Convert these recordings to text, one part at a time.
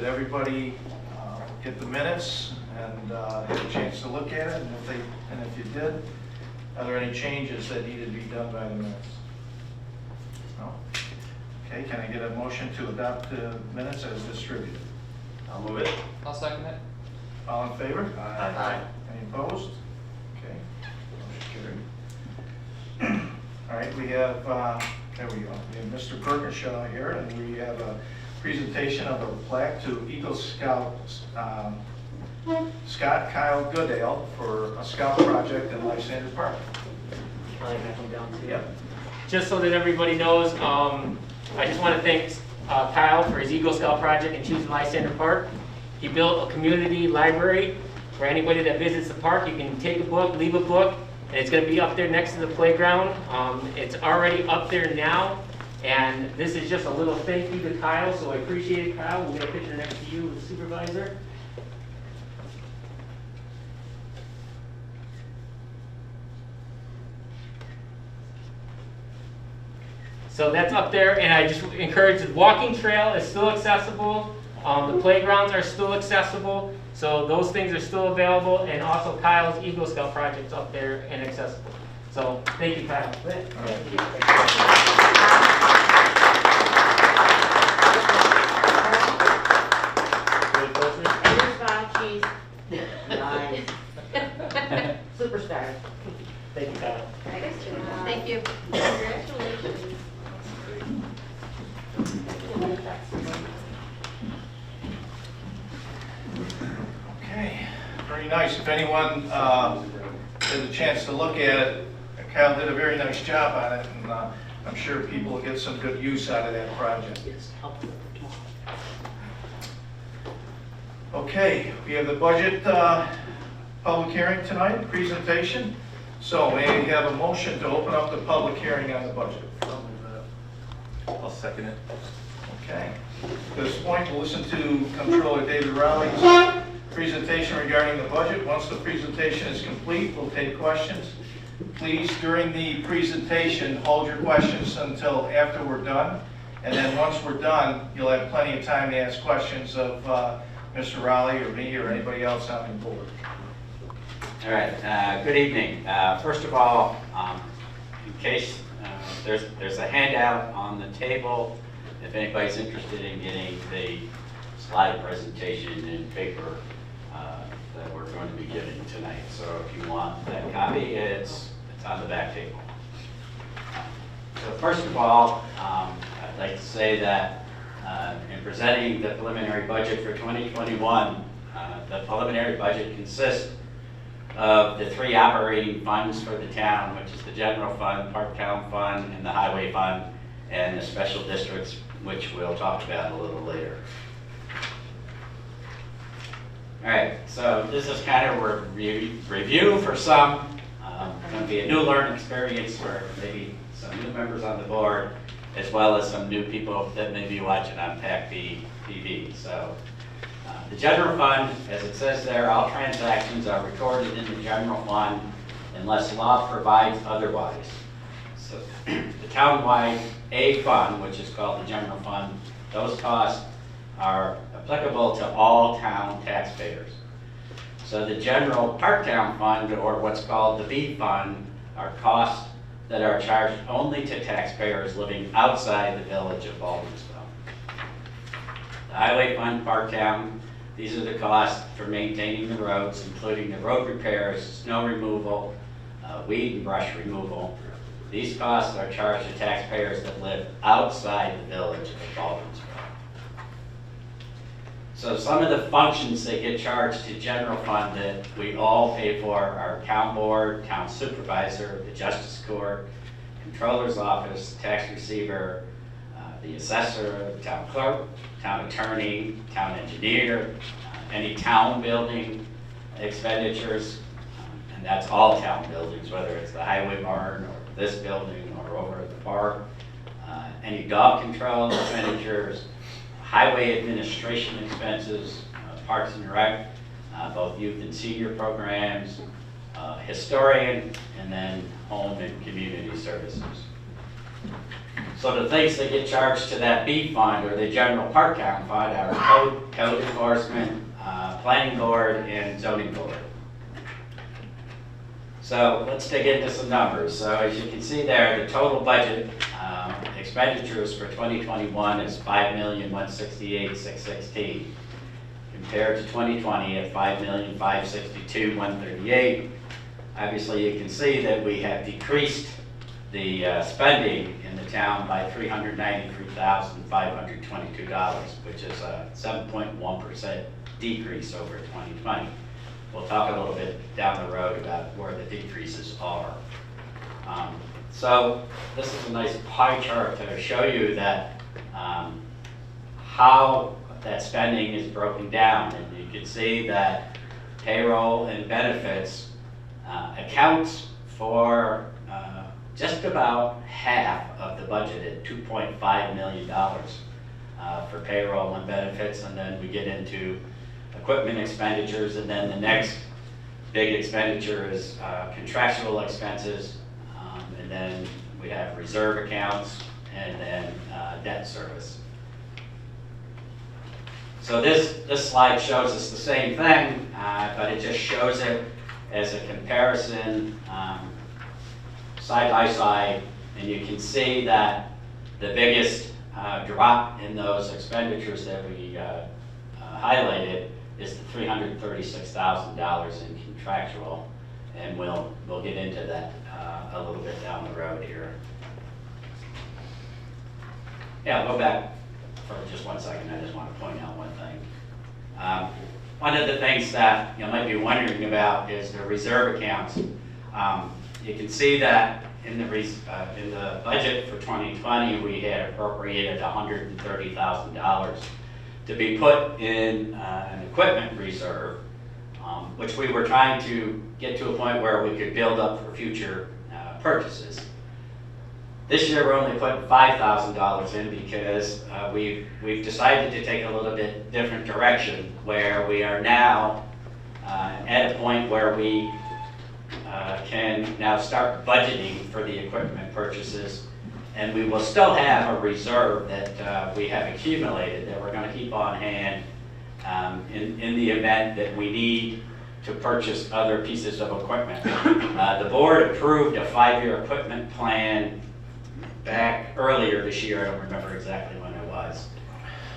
did everybody get the minutes and had a chance to look at it? And if you did, are there any changes that needed to be done by the minutes? No? Okay, can I get a motion to adopt the minutes as distributed? I'll move it. I'll second it. All in favor? Aye. Any opposed? Okay, motion carried. All right, we have, there we go. We have Mr. Perkinshaw here, and we have a presentation of a plaque to Eagle Scout Scott Kyle Goodale for a scout project in Lysander Park. Yep. Just so that everybody knows, I just want to thank Kyle for his Eagle Scout project in choosing Lysander Park. He built a community library for anybody that visits the park. You can take a book, leave a book, and it's going to be up there next to the playground. It's already up there now, and this is just a little thank you to Kyle, so I appreciate it, Kyle. We'll get a picture next to you with the supervisor. So that's up there, and I just encourage the walking trail is still accessible. The playgrounds are still accessible, so those things are still available, and also Kyle's Eagle Scout project's up there and accessible. So thank you, Kyle. Nice. Superstar. Thank you, Kyle. Thank you. Congratulations. Okay, very nice. If anyone has a chance to look at it, Kyle did a very nice job on it, and I'm sure people will get some good use out of that project. Okay, we have the budget public hearing tonight, presentation. So may I have a motion to open up the public hearing on the budget? I'll second it. Okay. At this point, we'll listen to Comptroller David Rowley's presentation regarding the budget. Once the presentation is complete, we'll take questions. Please, during the presentation, hold your questions until after we're done. And then once we're done, you'll have plenty of time to ask questions of Mr. Rowley or me or anybody else on the board. All right, good evening. First of all, in case there's a handout on the table, if anybody's interested in getting the slide presentation in paper that we're going to be giving tonight. So if you want that copy, it's on the back table. So first of all, I'd like to say that in presenting the preliminary budget for 2021, the preliminary budget consists of the three operating funds for the town, which is the general fund, park town fund, and the highway fund, and the special districts, which we'll talk about a little later. All right, so this is kind of a review for some. It's going to be a new learning experience for maybe some new members on the board, as well as some new people that may be watching on PACBTV. So the general fund, as it says there, all transactions are recorded in the general fund unless law provides otherwise. So the townwide A fund, which is called the general fund, those costs are applicable to all town taxpayers. So the general park town fund, or what's called the B fund, are costs that are charged only to taxpayers living outside the village of Baldwinsville. The highway fund, park town, these are the costs for maintaining the roads, including the road repairs, snow removal, weed and brush removal. These costs are charged to taxpayers that live outside the village of Baldwinsville. So some of the functions that get charged to general fund that we all pay for are town board, town supervisor, the justice court, controller's office, tax receiver, the assessor, the town clerk, town attorney, town engineer, any town building expenditures, and that's all town buildings, whether it's the highway barn or this building or over at the park, any dog control expenditures, highway administration expenses, Parks and Rec, both youth and senior programs, historian, and then home and community services. So the things that get charged to that B fund or the general park count fund are code enforcement, planning board, and zoning board. So let's dig into some numbers. So as you can see there, the total budget expenditures for 2021 is $5,168,616, compared to 2020 at $5,562,138. Obviously, you can see that we have decreased the spending in the town by $393,522, which is a 7.1% decrease over 2020. We'll talk a little bit down the road about where the decreases are. So this is a nice pie chart to show you that how that spending is broken down. And you can see that payroll and benefits accounts for just about half of the budget at $2.5 million for payroll and benefits, and then we get into equipment expenditures, and then the next big expenditure is contractual expenses, and then we have reserve accounts, and then debt service. So this slide shows us the same thing, but it just shows it as a comparison side by side, and you can see that the biggest drop in those expenditures that we highlighted is the $336,000 in contractual, and we'll get into that a little bit down the road here. Yeah, I'll go back for just 1 second. I just want to point out one thing. One of the things that you might be wondering about is the reserve accounts. You can see that in the budget for 2020, we had appropriated $130,000 to be put in an equipment reserve, which we were trying to get to a point where we could build up for future purchases. This year we're only putting $5,000 in because we've decided to take a little bit different direction, where we are now at a point where we can now start budgeting for the equipment purchases, and we will still have a reserve that we have accumulated that we're going to keep on hand in the event that we need to purchase other pieces of equipment. The board approved a 5-year equipment plan back earlier this year. I don't remember exactly when it was.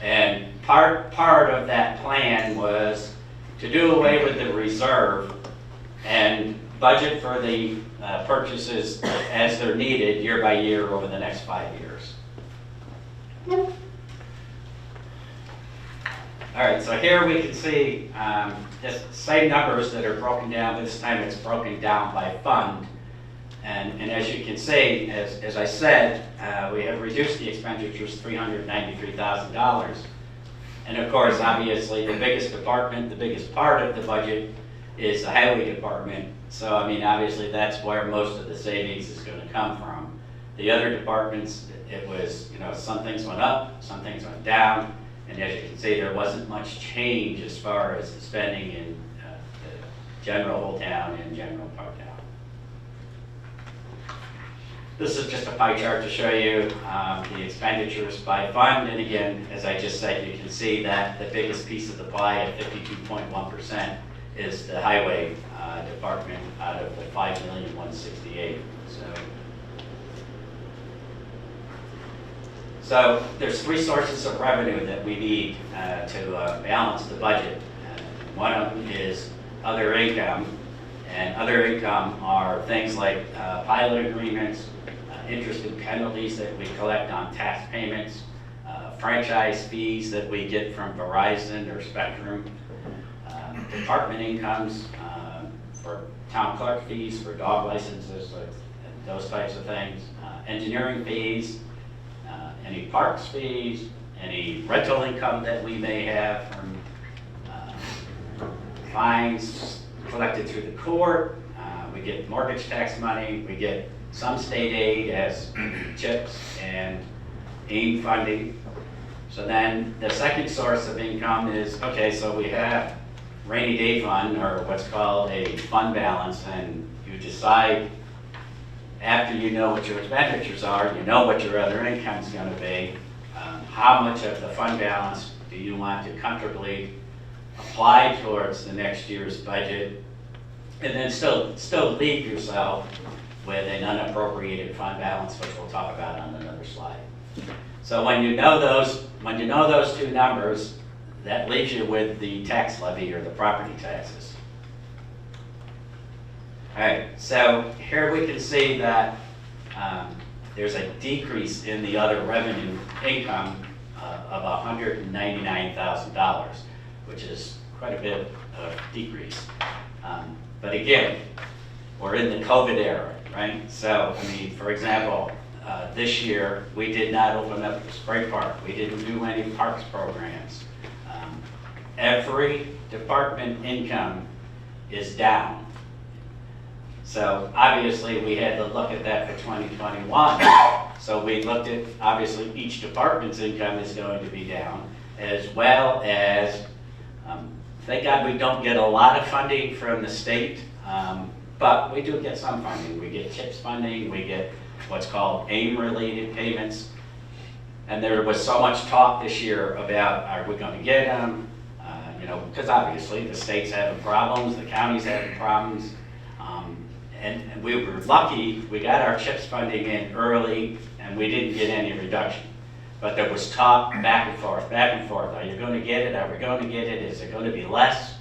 And part of that plan was to do away with the reserve and budget for the purchases as they're needed year by year over the next 5 years. All right, so here we can see just same numbers that are broken down. This time it's broken down by fund. And as you can see, as I said, we have reduced the expenditures $393,000. And of course, obviously, the biggest department, the biggest part of the budget is the highway department. So, I mean, obviously, that's where most of the savings is going to come from. The other departments, it was, some things went up, some things went down. And as you can see, there wasn't much change as far as the spending in the general whole town and general park town. This is just a pie chart to show you the expenditures by fund. And again, as I just said, you can see that the biggest piece of the pie at 52.1% is the highway department out of the $5,168,000. So there's 3 sources of revenue that we need to balance the budget. One of them is other income, and other income are things like pilot agreements, interest and penalties that we collect on tax payments, franchise fees that we get from Verizon or Spectrum, department incomes for town clerk fees, for dog licenses, those types of things, engineering fees, any parks fees, any rental income that we may have from fines collected through the court. We get mortgage tax money, we get some state aid as CHIPS and AIM funding. So then the second source of income is, okay, so we have rainy day fund, or what's called a fund balance, and you decide after you know what your expenditures are, you know what your other income's gonna be, how much of the fund balance do you want to comfortably apply towards the next year's budget, and then still leave yourself with an unappropriated fund balance, which we'll talk about on another slide. So when you know those two numbers, that leaves you with the tax levy or the property taxes. All right, so here we can see that there's a decrease in the other revenue income of $199,000, which is quite a bit of decrease. But again, we're in the COVID era, right? So, I mean, for example, this year, we did not open up the spray park. We didn't do any parks programs. Every department income is down. So obviously, we had to look at that for 2021. So we looked at, obviously, each department's income is going to be down, as well as, thank God we don't get a lot of funding from the state, but we do get some funding. We get CHIPS funding, we get what's called AIM-related payments. And there was so much talk this year about, are we going to get them? Because obviously the state's having problems, the county's having problems. And we were lucky, we got our CHIPS funding in early and we didn't get any reduction. But there was talk back and forth. Are you going to get it? Are we going to get it? Is it going to be less?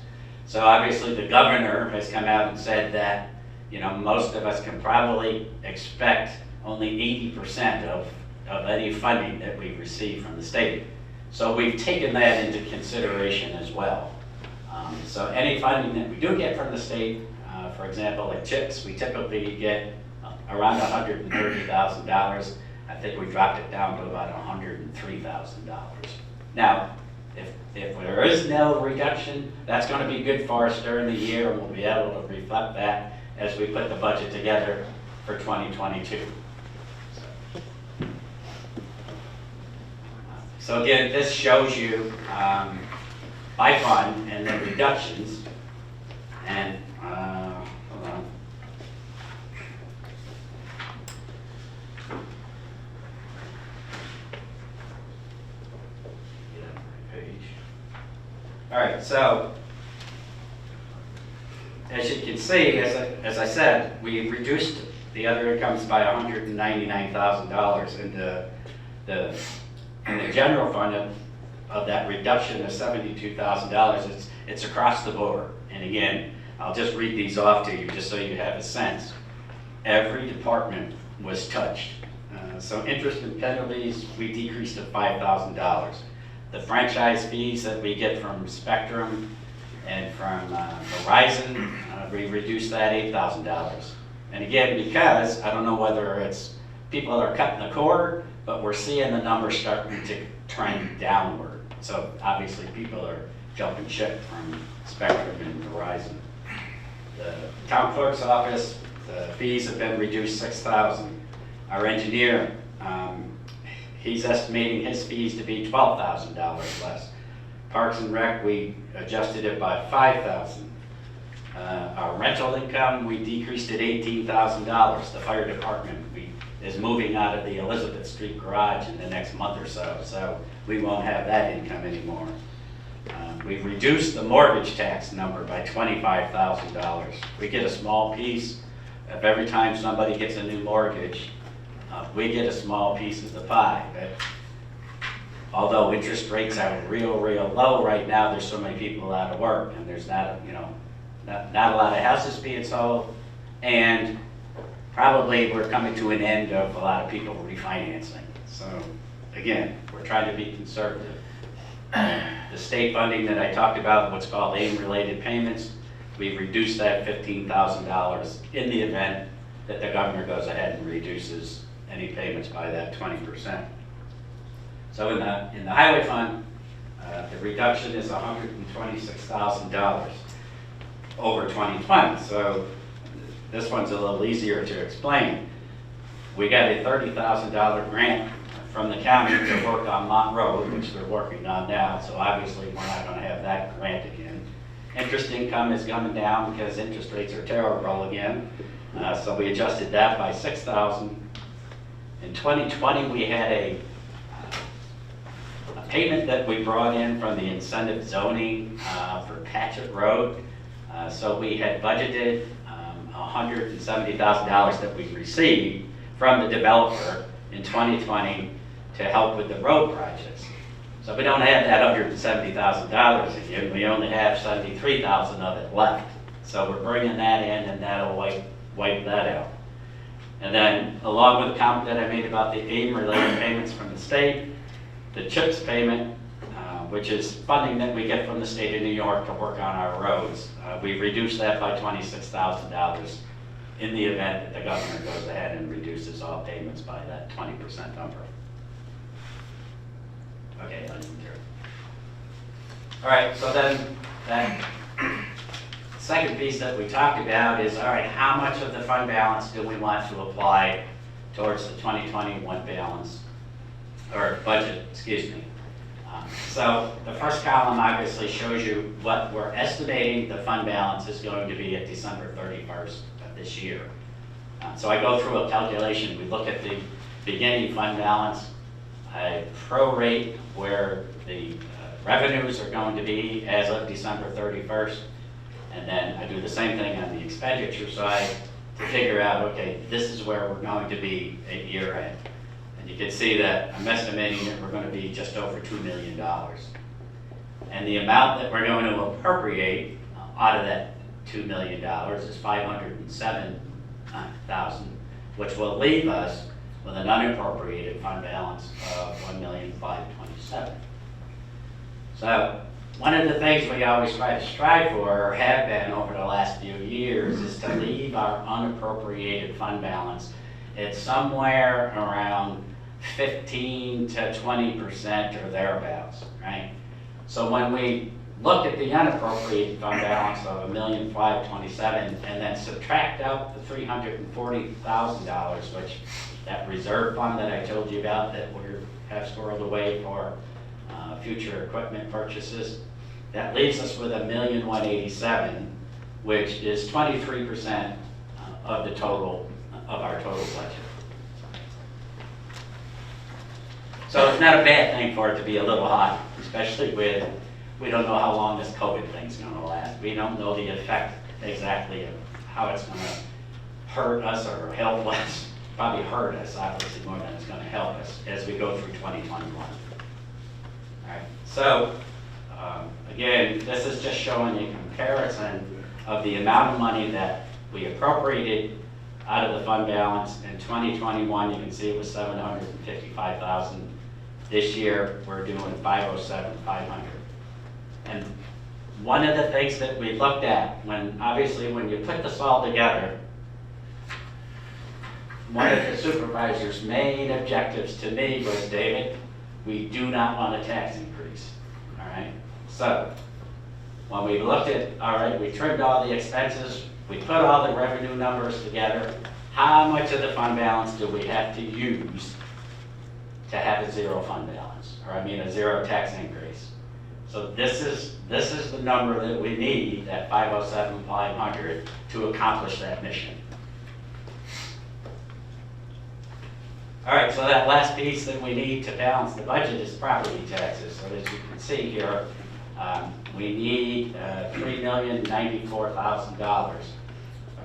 So obviously the governor has come out and said that, most of us can probably expect only 80% of any funding that we receive from the state. So we've taken that into consideration as well. So any funding that we do get from the state, for example, like CHIPS, we typically get around $130,000. I think we dropped it down to about $103,000. Now, if there is no reduction, that's going to be good for us during the year, and we'll be able to reflect that as we put the budget together for 2022. So again, this shows you by fund and the reductions. And hold on. Get on my page. All right, so as you can see, as I said, we reduced the other incomes by $199,000 in the general fund of that reduction of $72,000. It's across the board. And again, I'll just read these off to you just so you have a sense. Every department was touched. So interest and penalties, we decreased to $5,000. The franchise fees that we get from Spectrum and from Verizon, we reduced that $8,000. And again, because I don't know whether it's people are cutting the cord, but we're seeing the numbers starting to trend downward. So obviously people are jumping ship from Spectrum and Verizon. The town clerk's office, the fees have been reduced $6,000. Our engineer, he's estimating his fees to be $12,000 less. Parks and Rec, we adjusted it by $5,000. Our rental income, we decreased it $18,000. The fire department is moving out of the Elizabeth Street garage in the next month or so, so we won't have that income anymore. We've reduced the mortgage tax number by $25,000. We get a small piece of every time somebody gets a new mortgage, we get a small piece of the pie. But although interest rates are real low right now, there's so many people out of work, and there's not a lot of houses being sold, and probably we're coming to an end of a lot of people refinancing. So again, we're trying to be conservative. The state funding that I talked about, what's called AIM-related payments, we've reduced that $15,000 in the event that the governor goes ahead and reduces any payments by that 20%. So in the highway fund, the reduction is $126,000 over 2020. So this one's a little easier to explain. We got a $30,000 grant from the county to work on Mont Road, which they're working on now, so obviously we're not going to have that grant again. Interest income is coming down because interest rates are terrible again. So we adjusted that by 6,000. In 2020, we had a payment that we brought in from the incentive zoning for Patchett Road. So we had budgeted $170,000 that we received from the developer in 2020 to help with the road projects. So we don't have that $170,000 again, we only have $73,000 of it left. So we're bringing that in and that'll wipe that out. And then along with the comment that I made about the AIM-related payments from the state, the CHIPS payment, which is funding that we get from the state of New York to work on our roads, we've reduced that by $26,000 in the event that the governor goes ahead and reduces all payments by that 20% number. Okay, I'll leave it there. All right, so then that second piece that we talked about is, all right, how much of the fund balance do we want to apply towards the 2021 balance, or budget, excuse me. So the first column obviously shows you what we're estimating the fund balance is going to be at December 31st of this year. So I go through a calculation. We look at the beginning fund balance. I prorate where the revenues are going to be as of December 31st. And then I do the same thing on the expenditure side to figure out, okay, this is where we're going to be at year end. And you can see that I'm estimating that we're going to be just over $2 million. And the amount that we're going to appropriate out of that $2 million is $507,000, which will leave us with an unappropriated fund balance of $1,527,000. So one of the things we always try to strive for, or have been over the last few years, is to leave our unappropriated fund balance at somewhere around 15 to 20% or thereabouts, right? So when we look at the unappropriated fund balance of $1,527,000 and then subtract out the $340,000, which that reserve fund that I told you about that we have squirreled away for future equipment purchases, that leaves us with $1,187,000, which is 23% of the total of our total budget. So it's not a bad thing for it to be a little high, especially with, we don't know how long this COVID thing's going to last. We don't know the effect exactly of how it's going to hurt us or help us. Probably hurt us, obviously, more than it's going to help us as we go through 2021. All right. So again, this is just showing a comparison of the amount of money that we appropriated out of the fund balance in 2021. You can see it was $755,000. This year, we're doing $507,500. And one of the things that we looked at, obviously when you put this all together, one of the supervisor's main objectives to me was, David, we do not want a tax increase, all right? So when we looked at, all right, we trimmed all the expenses, we put all the revenue numbers together, how much of the fund balance do we have to use to have a zero fund balance, or I mean a zero tax increase? So this is the number that we need, that $507,500, to accomplish that mission. All right, so that last piece that we need to balance the budget is property taxes. So as you can see here, we need $3,094,000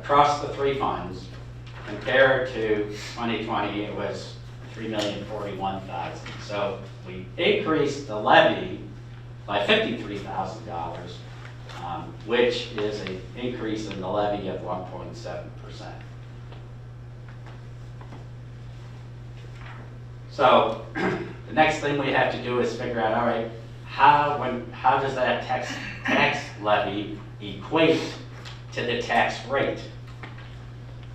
across the three funds. Compared to 2020, it was $3,041,000. So we increased the levy by $53,000, which is an increase in the levy of 1.7%. So the next thing we have to do is figure out, all right, how does that tax levy equate to the tax rate?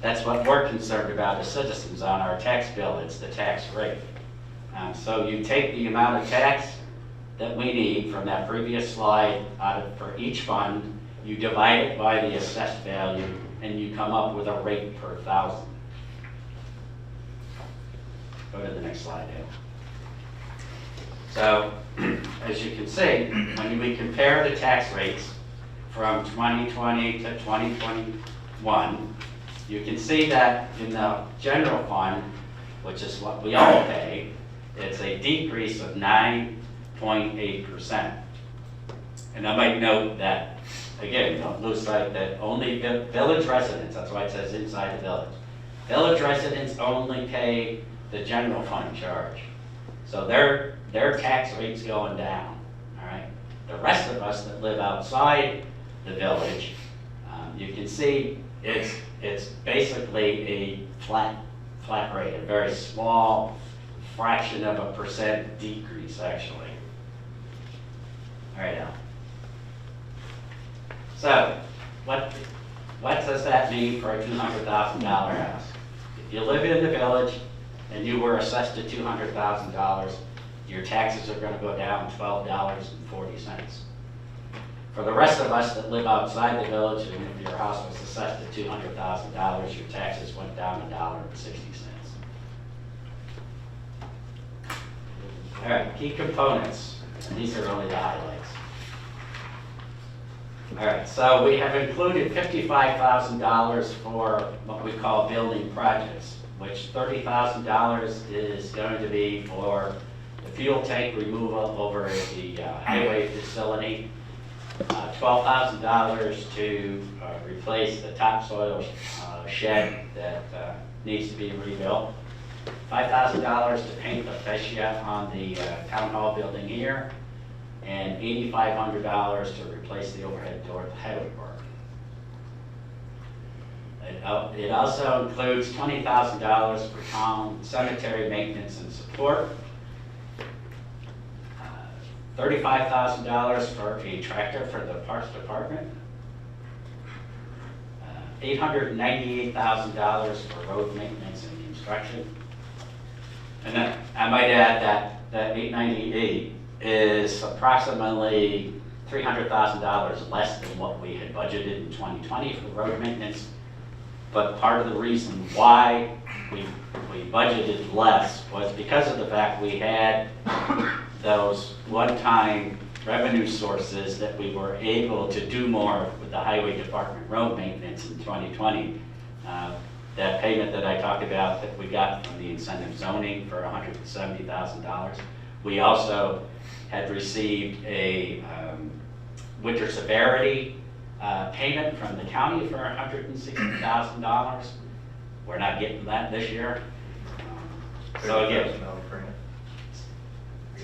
That's what we're concerned about as citizens on our tax bill. It's the tax rate. So you take the amount of tax that we need from that previous slide for each fund, you divide it by the assessed value, and you come up with a rate per thousand. Go to the next slide, Dale. So, as you can see, when we compare the tax rates from 2020 to 2021, you can see that in the general fund, which is what we all pay, it's a decrease of 9.8%. And I might note that, again, don't lose sight that only village residents, that's why it says inside the village. Village residents only pay the general fund charge. So their tax rate's going down, all right? The rest of us that live outside the village, you can see it's basically a flat rate, a very small fraction of a percent decrease, actually. All right, Al. So, what does that mean for a $200,000 house? If you live in the village and you were assessed to $200,000, your taxes are going to go down $12.40. For the rest of us that live outside the village, and if your house was assessed to $200,000, your taxes went down $1.60. All right, key components. And these are only the highlights. All right, so we have included $55,000 for what we call building projects, which $30,000 is going to be for the fuel tank removal over at the highway facility, $12,000 to replace the topsoil shed that needs to be rebuilt, $5,000 to paint the fascia on the town hall building here, and $8,500 to replace the overhead door at the highway park. It also includes $20,000 for town cemetery maintenance and support, $35,000 for a tractor for the parks department, $898,000 for road maintenance and construction. And then I might add that $898,000 is approximately $300,000 less than what we had budgeted in 2020 for road maintenance. But part of the reason why we budgeted less was because of the fact we had those one-time revenue sources that we were able to do more with the highway department road maintenance in 2020. That payment that I talked about that we got from the incentive zoning for $170,000. We also had received a winter severity payment from the county for $160,000. We're not getting that this year. So again, $30,000 grant.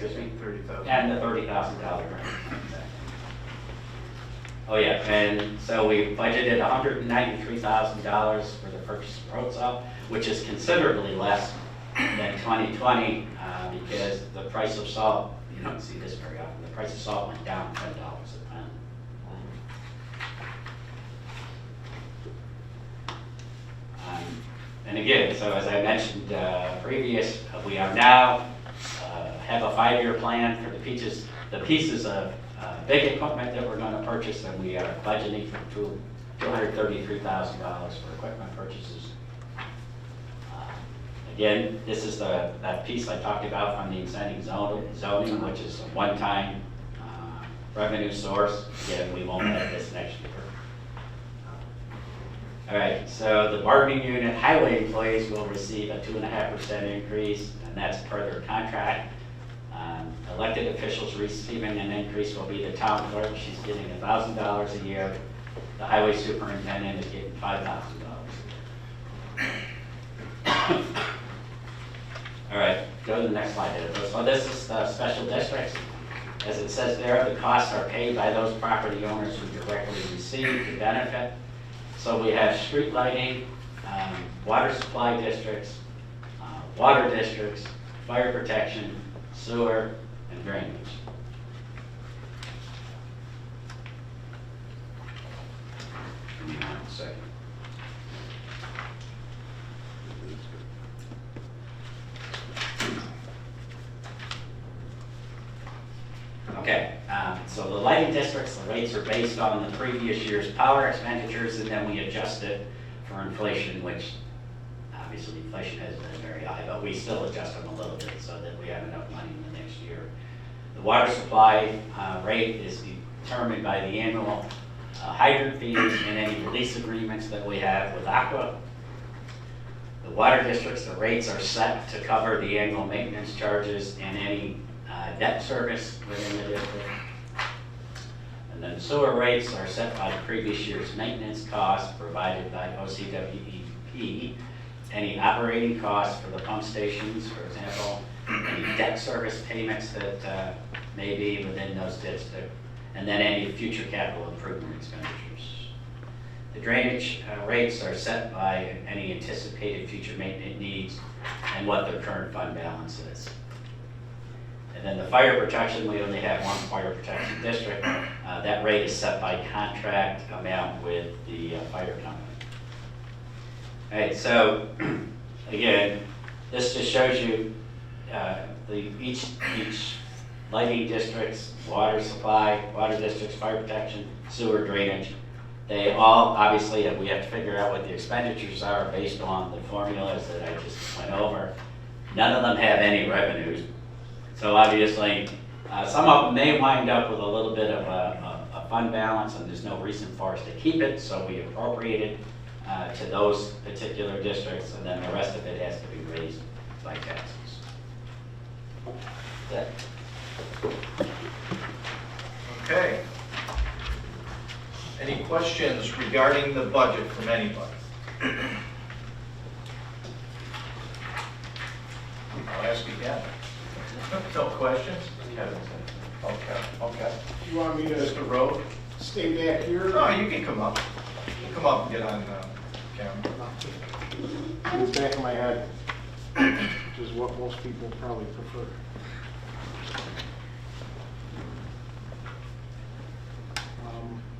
excuse me? $30,000. And the $30,000 grant. Oh yeah, and so we budgeted $193,000 for the purchase of road salt, which is considerably less than 2020 because the price of salt, you don't see this very often, the price of salt went down $10 a pound. And again, so as I mentioned previous, we are now have a 5-year plan for the pieces of big equipment that we're going to purchase, and we are budgeting for $233,000 for equipment purchases. Again, this is that piece I talked about from the incentive zoning, which is a one-time revenue source. Again, we won't have this next year. All right, so the bargaining unit highway employees will receive a 2.5% increase, and that's per their contract. Elected officials receiving an increase will be the town clerk. She's getting $1,000 a year. The highway superintendent is getting $5,000. All right, go to the next slide. So this is the special districts. As it says there, the costs are paid by those property owners who directly receive the benefit. So we have street lighting, water supply districts, water districts, fire protection, sewer, and drainage. Give me 1 second. Okay, so the lighting districts, the rates are based on the previous year's power expenditures, and then we adjust it for inflation, which obviously inflation has been very high, but we still adjust them a little bit so that we have enough money in the next year. The water supply rate is determined by the annual hydrant fees and any lease agreements that we have with Aqua The water districts, the rates are set to cover the annual maintenance charges and any debt service within the district. And then sewer rates are set by the previous year's maintenance costs provided by OCWEP. Any operating costs for the pump stations, for example, any debt service payments that may be within those districts, and then any future capital improvement expenditures. The drainage rates are set by any anticipated future maintenance needs and what their current fund balance is. And then the fire protection, we only have one fire protection district. That rate is set by contract amount with the fire company. All right, so again, this just shows you each lighting districts, water supply, water districts, fire protection, sewer, drainage. They all, obviously, we have to figure out what the expenditures are based on the formulas that I just went over. None of them have any revenues. So obviously, some of them may wind up with a little bit of a fund balance, and there's no reason for us to keep it, so we appropriate it to those particular districts, and then the rest of it has to be raised by taxes. That's it. Okay. Any questions regarding the budget from anybody? I'll ask again. No questions? Okay. You want me to Mr. Rowe? stay back here? No, you can come up. Come up and get on camera. In the back of my head, which is what most people probably prefer.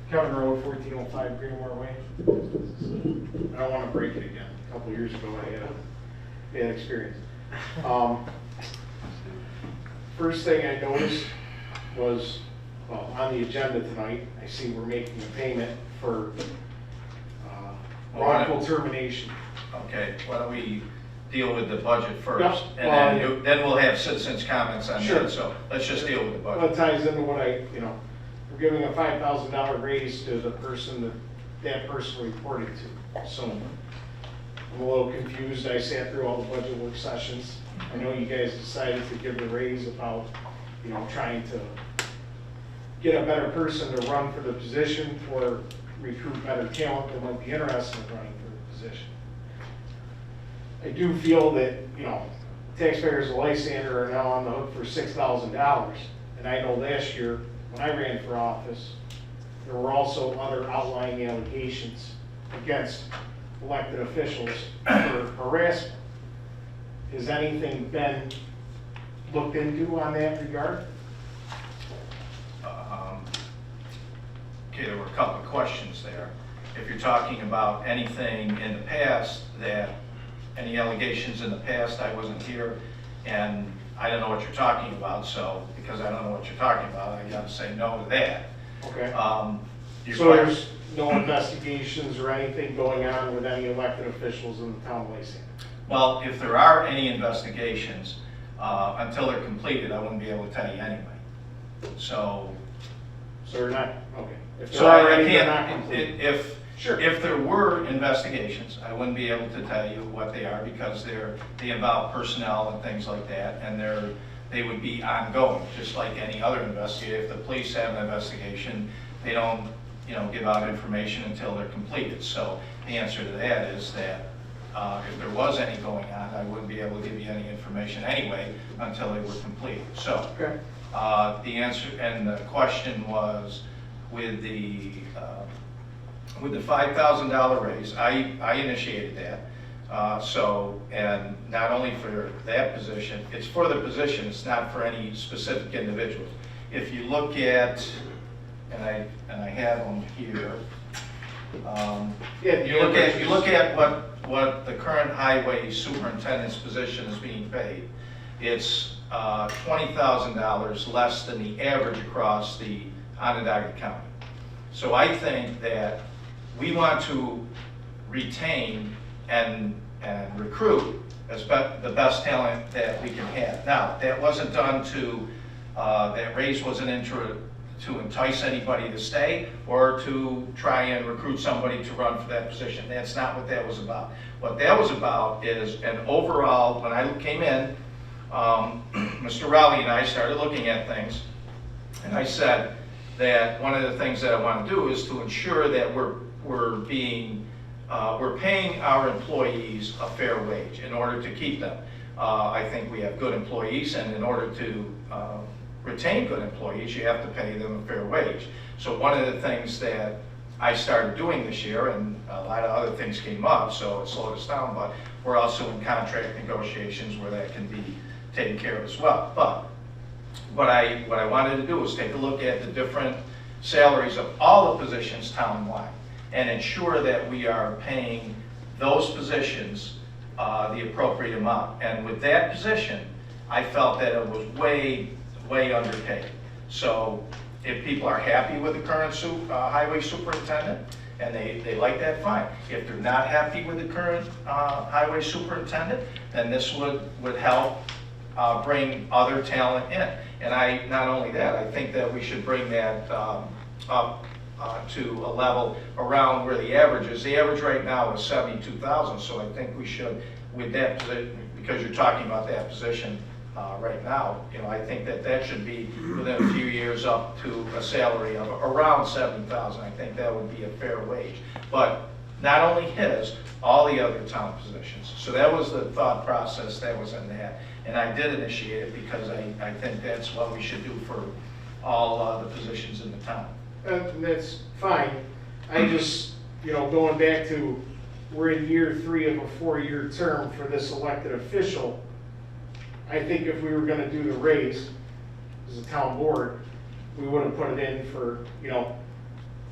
Kevin Road, 1405 Greenmore Way. I don't want to break it again. A couple years ago, I had a bad experience. First thing I noticed was, well, on the agenda tonight, I see we're making a payment for wrongful termination. Okay, why don't we deal with the budget first? Yep. And then we'll have citizens' comments on Sure. that, so let's just deal with the Well, budget. it ties into what we're giving a $5,000 raise to the person that person reported to. So I'm a little confused. I sat through all the budget work sessions. I know you guys decided to give the raise about, trying to get a better person to run for the position or recruit better talent that might be interested in running for the position. I do feel that, taxpayers of Lysander are now on the hook for $6,000. And I know last year, when I ran for office, there were also other outlying allegations against elected officials for harassment. Has anything been looked into on that regard? Okay, there were a couple of questions there. If you're talking about anything in the past, any allegations in the past, I wasn't here, and I don't know what you're talking about, so because I don't know what you're talking about, I gotta say no to that. Okay. Your So que- there's no investigations or anything going on with any elected officials in the town of Lysander? Well, if there are any investigations, until they're completed, I wouldn't be able to tell you anyway. So So they're not, okay. If So there are I any, they're not can't, complete. if there were investigations, I wouldn't be able to tell you what they are because they involve personnel and things like that, and they would be ongoing, just like any other investigation. If the police have an investigation, they don't, give out information until they're completed. So the answer to that is that if there was any going on, I wouldn't be able to give you any information anyway until they were completed. So. Okay. The answer and the question was with the $5,000 raise, I initiated that. And not only for that position, it's for the position, it's not for any specific individual. If you look at, and I have them here, you look at what the current highway superintendent's position is being paid. It's $20,000 less than the average across the Onondaga County. So I think that we want to retain and recruit the best talent that we can have. Now, that wasn't done that raise wasn't to entice anybody to stay or to try and recruit somebody to run for that position. That's not what that was about. What that was about is an overall, when I came in, Mr. Rowley and I started looking at things, and I said that one of the things that I want to do is to ensure that we're paying our employees a fair wage in order to keep them. I think we have good employees, and in order to retain good employees, you have to pay them a fair wage. So one of the things that I started doing this year, and a lot of other things came up, so it slowed us down, but we're also in contract negotiations where that can be taken care of as well. But what I wanted to do was take a look at the different salaries of all the positions townwide and ensure that we are paying those positions the appropriate amount. And with that position, I felt that it was way underpaid. So if people are happy with the current highway superintendent and they like that, fine. If they're not happy with the current highway superintendent, then this would help bring other talent in. And not only that, I think that we should bring that up to a level around where the average is. The average right now is 72,000, so I think we should, with that position, because you're talking about that position right now, I think that should be within a few years up to a salary of around 70,000. I think that would be a fair wage. But not only his, all the other town positions. So that was the thought process that was in that. And I did initiate it because I think that's what we should do for all the positions in the town. That's fine. I just, going back to, we're in year 3 of a 4-year term for this elected official. I think if we were gonna do the raise as a town board, we would have put it in for,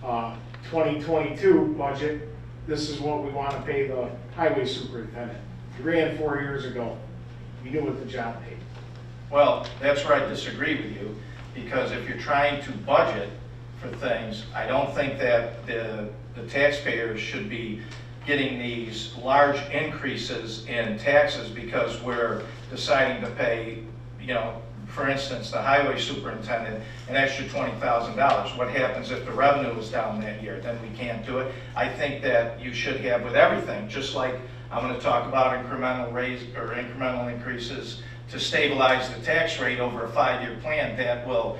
2022 budget. This is what we want to pay the highway superintendent. He ran 4 years ago. He knew what the job paid. Well, that's where I disagree with you, because if you're trying to budget for things, I don't think that the taxpayers should be getting these large increases in taxes because we're deciding to pay, for instance, the highway superintendent an extra $20,000. What happens if the revenue is down that year? Then we can't do it. I think that you should have with everything, just like I'm going to talk about incremental raise or incremental increases to stabilize the tax rate over a 5-year plan that will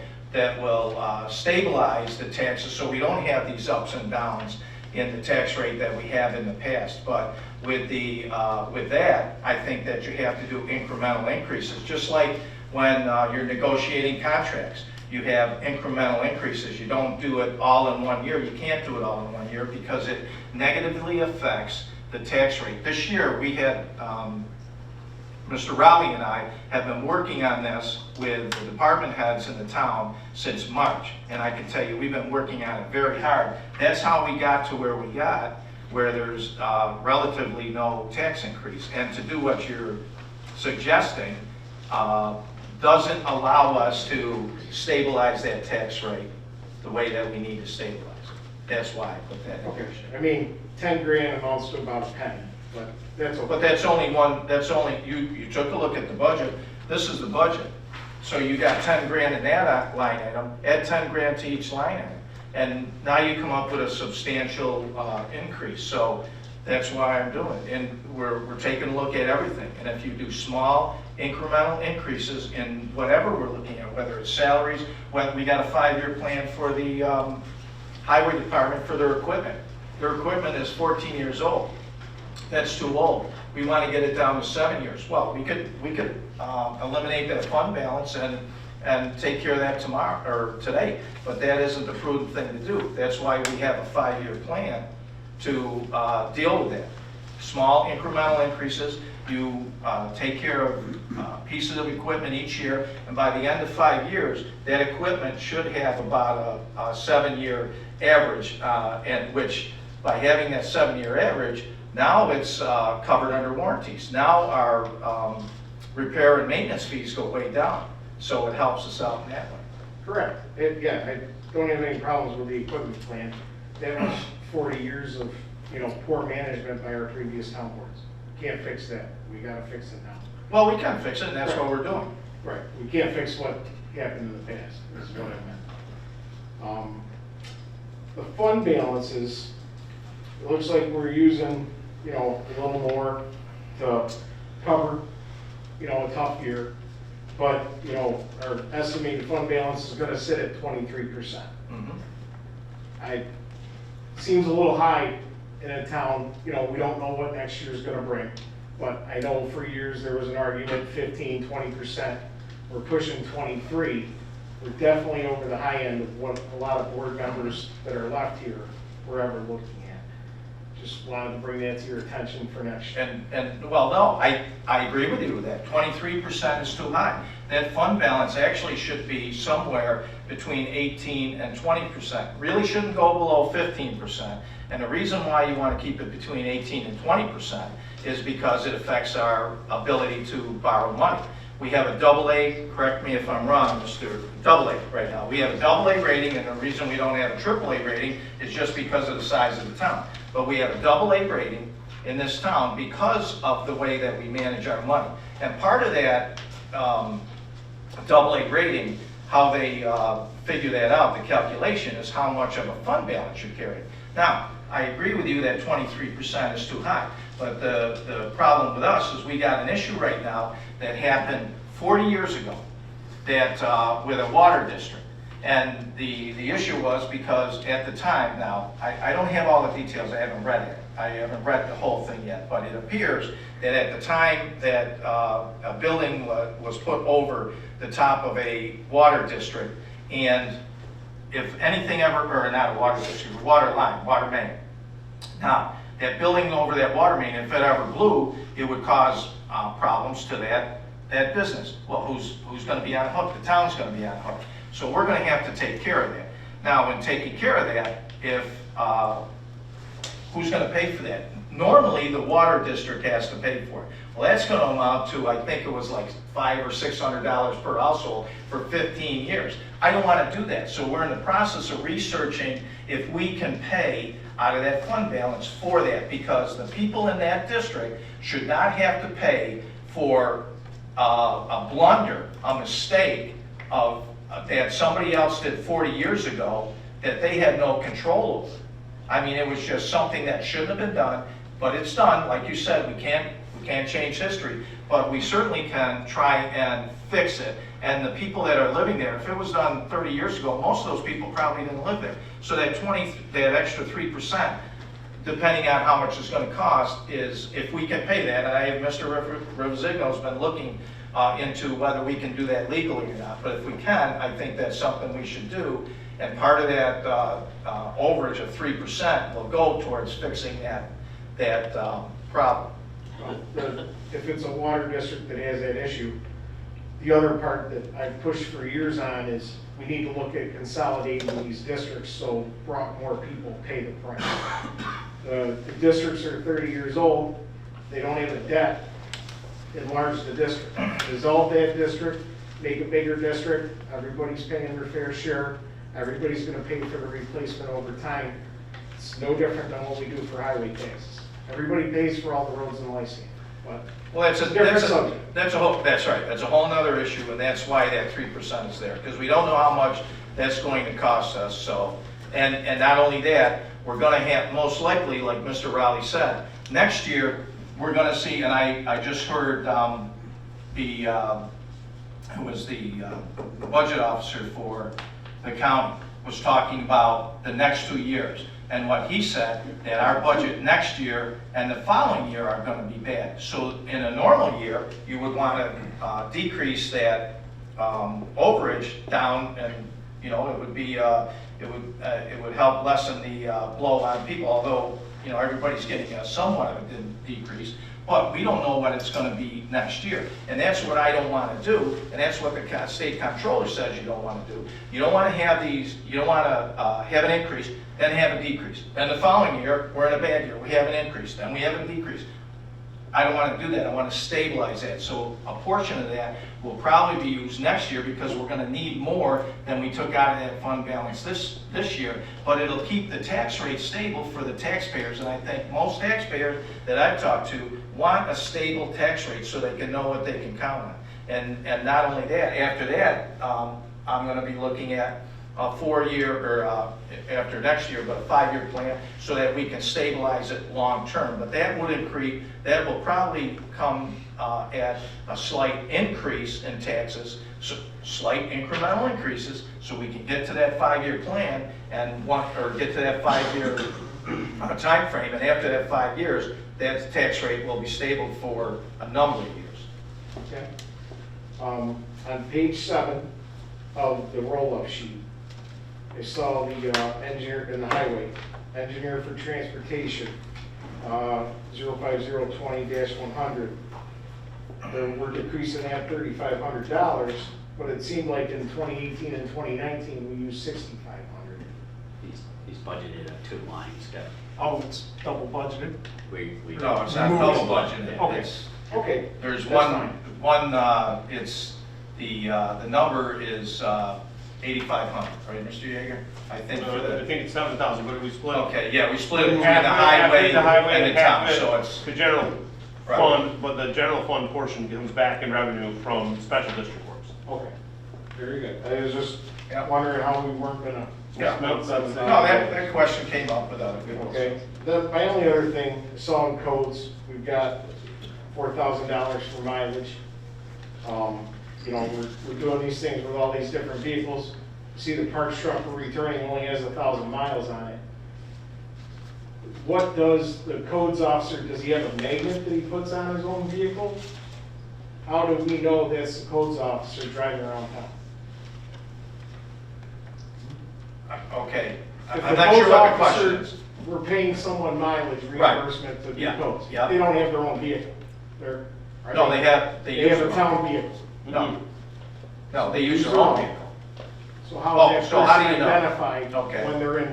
stabilize the taxes so we don't have these ups and downs in the tax rate that we have in the past. But with that, I think that you have to do incremental increases, just like when you're negotiating contracts. You have incremental increases. You don't do it all in 1 year. You can't do it all in 1 year because it negatively affects the tax rate. This year, we had, Mr. Rowley and I have been working on this with the department heads in the town since March. And I can tell you, we've been working on it very hard. That's how we got to where we got, where there's relatively no tax increase. And to do what you're suggesting doesn't allow us to stabilize that tax rate the way that we need to stabilize it. That's why I put that in. Okay. I mean, 10 grand amounts to about a penny, but that's okay. But that's only, you took a look at the budget. This is the budget. So you got 10 grand in that line item, add 10 grand to each line item. And now you come up with a substantial increase. So that's why I'm doing it. And we're taking a look at everything. And if you do small incremental increases in whatever we're looking at, whether it's salaries, when we got a 5-year plan for the highway department for their equipment. Their equipment is 14 years old. That's too old. We want to get it down to 7 years. Well, we could eliminate that fund balance and take care of that tomorrow or today. But that isn't the prudent thing to do. That's why we have a 5-year plan to deal with that. Small incremental increases. You take care of pieces of equipment each year, and by the end of 5 years, that equipment should have about a 7-year average, and which by having that 7-year average, now it's covered under warranties. Now our repair and maintenance fees go way down, so it helps us out in that way. Correct. Yeah, I don't have any problems with the equipment plan. That was 40 years of, poor management by our previous town boards. Can't fix that. We gotta fix it now. Well, we can fix it, and that's what we're doing. Right. We can't fix what happened in the past, is what I meant. The fund balances, it looks like we're using, you know, a little more to cover, you know, a tough year. But, you know, our estimated fund balance is gonna sit at 23%. Seems a little high in a town, you know, we don't know what next year's gonna bring. But I know for years there was an argument, 15, 20%. We're pushing 23. We're definitely over the high end of what a lot of board members that are left here were ever looking at. Just wanted to bring that to your attention for next year. Well, no, I agree with you with that. 23% is too high. That fund balance actually should be somewhere between 18 and 20%. Really shouldn't go below 15%. And the reason why you want to keep it between 18 and 20% is because it affects our ability to borrow money. We have a AA, correct me if I'm wrong, Mr. AA right now. We have a AA rating, and the reason we don't have a AAA rating is just because of the size of the town. But we have a AA rating in this town because of the way that we manage our money. And part of that AA rating, how they figure that out, the calculation, is how much of a fund balance you carry. Now, I agree with you that 23% is too high, but the problem with us is we got an issue right now that happened 40 years ago that with a water district. And the issue was because at the time, now, I don't have all the details, I haven't read it. I haven't read the whole thing yet, but it appears that at the time that a building was put over the top of a water district, and if anything ever, or not a water district, a water line, water main. Now, that building over that water main, if it ever blew, it would cause problems to that business. Well, who's going to be on the hook? The town's going to be on the hook. So we're going to have to take care of that. Now, when taking care of that, who's going to pay for that? Normally, the water district has to pay for it. Well, that's going to amount to, I think it was like $500 or $600 per household for 15 years. I don't want to do that. So we're in the process of researching if we can pay out of that fund balance for that, because the people in that district should not have to pay for a blunder, a mistake of that somebody else did 40 years ago that they had no control over. I mean, it was just something that shouldn't have been done, but it's done. Like you said, we can't change history, but we certainly can try and fix it. And the people that are living there, if it was done 30 years ago, most of those people probably didn't live there. So that extra 3%, depending on how much it's going to cost, is if we can pay that. And Mr. Rivazigno's been looking into whether we can do that legally or not. But if we can, I think that's something we should do. And part of that overage of 3% will go towards fixing that problem. If it's a water district that has that issue, the other part that I've pushed for years on is we need to look at consolidating these districts so more people pay the price. The districts are 30 years old, they don't have a debt, enlarge the district. Dissolve that district, make a bigger district, everybody's paying their fair share, everybody's gonna pay for the replacement over time. It's no different than what we do for highway taxes. Everybody pays for all the roads in Lysander, but Well, that's right. That's a whole nother issue, and that's why that 3% is there, because we don't know how much that's going to cost us. So, and not only that, we're going to have, most likely, like Mr. Rowley said, next year we're going to see. And I just heard who was the budget officer for the county was talking about the next 2 years. And what he said, that our budget next year and the following year are going to be bad. So in a normal year, you would want to decrease that overage down, and it would be it would help lessen the blow on people. Although everybody's getting somewhat of a decrease, but we don't know what it's going to be next year, and that's what I don't want to do, and that's what the state comptroller says you don't want to do. You don't want to have these. You don't want to have an increase, then have a decrease. Then the following year, we're in a bad year. We have an increase, then we have a decrease. I don't want to do that. I want to stabilize that. So a portion of that will probably be used next year because we're going to need more than we took out of that fund balance this year. But it'll keep the tax rate stable for the taxpayers. And I think most taxpayers that I've talked to want a stable tax rate so they can know what they can count on. And not only that, after that, I'm going to be looking at, a 4-year, or after next year, but a 5-year plan, so that we can stabilize it long-term. But that would increase, that will probably come at a slight increase in taxes, so slight incremental increases, so we can get to that 5-year plan and get to that 5-year time frame, and after that 5 years, that tax rate will be stable for a number of years. Okay. On page 7 of the roll-up sheet, I saw the engineer in the highway, engineer for transportation, 05020-100. We're decreasing that $3,500, but it seemed like in 2018 and 2019, we used $6,500. He's budgeted 2 lines, Kevin. Oh, it's double budgeted? We No, it's not double budgeted. Okay. Okay. There's That's one, fine. it's, the number is 8,500, right, Mr. Yeager? I think for I the, think it's 7,000, but we split. okay, yeah, we split it between Half the of it- half of highway it the highway and the half town, of it so it's, the general Right. fund, but the general fund portion comes back in revenue from special district works. Okay, very good. I was just Yeah. wondering how we weren't gonna. Yeah. No, that's- no, that question came up without a good one. Okay, my only other thing, I saw in codes, we've got $4,000 for mileage. You know, we're doing these things with all these different vehicles. See, the parts truck we're returning only has 1,000 miles on it. What does the codes officer, does he have a magnet that he puts on his own vehicle? How do we know that's the codes officer driving around town? Okay, If I'm the not sure codes what the officer, question is. we're paying someone mileage Right. reimbursement to do Yeah, codes. yeah. They don't have their own vehicle. They're. are No, they have, They use have a their town own. vehicle. No, no, they use their own vehicle. So how Oh, is that so how do person you know? identified Okay. when they're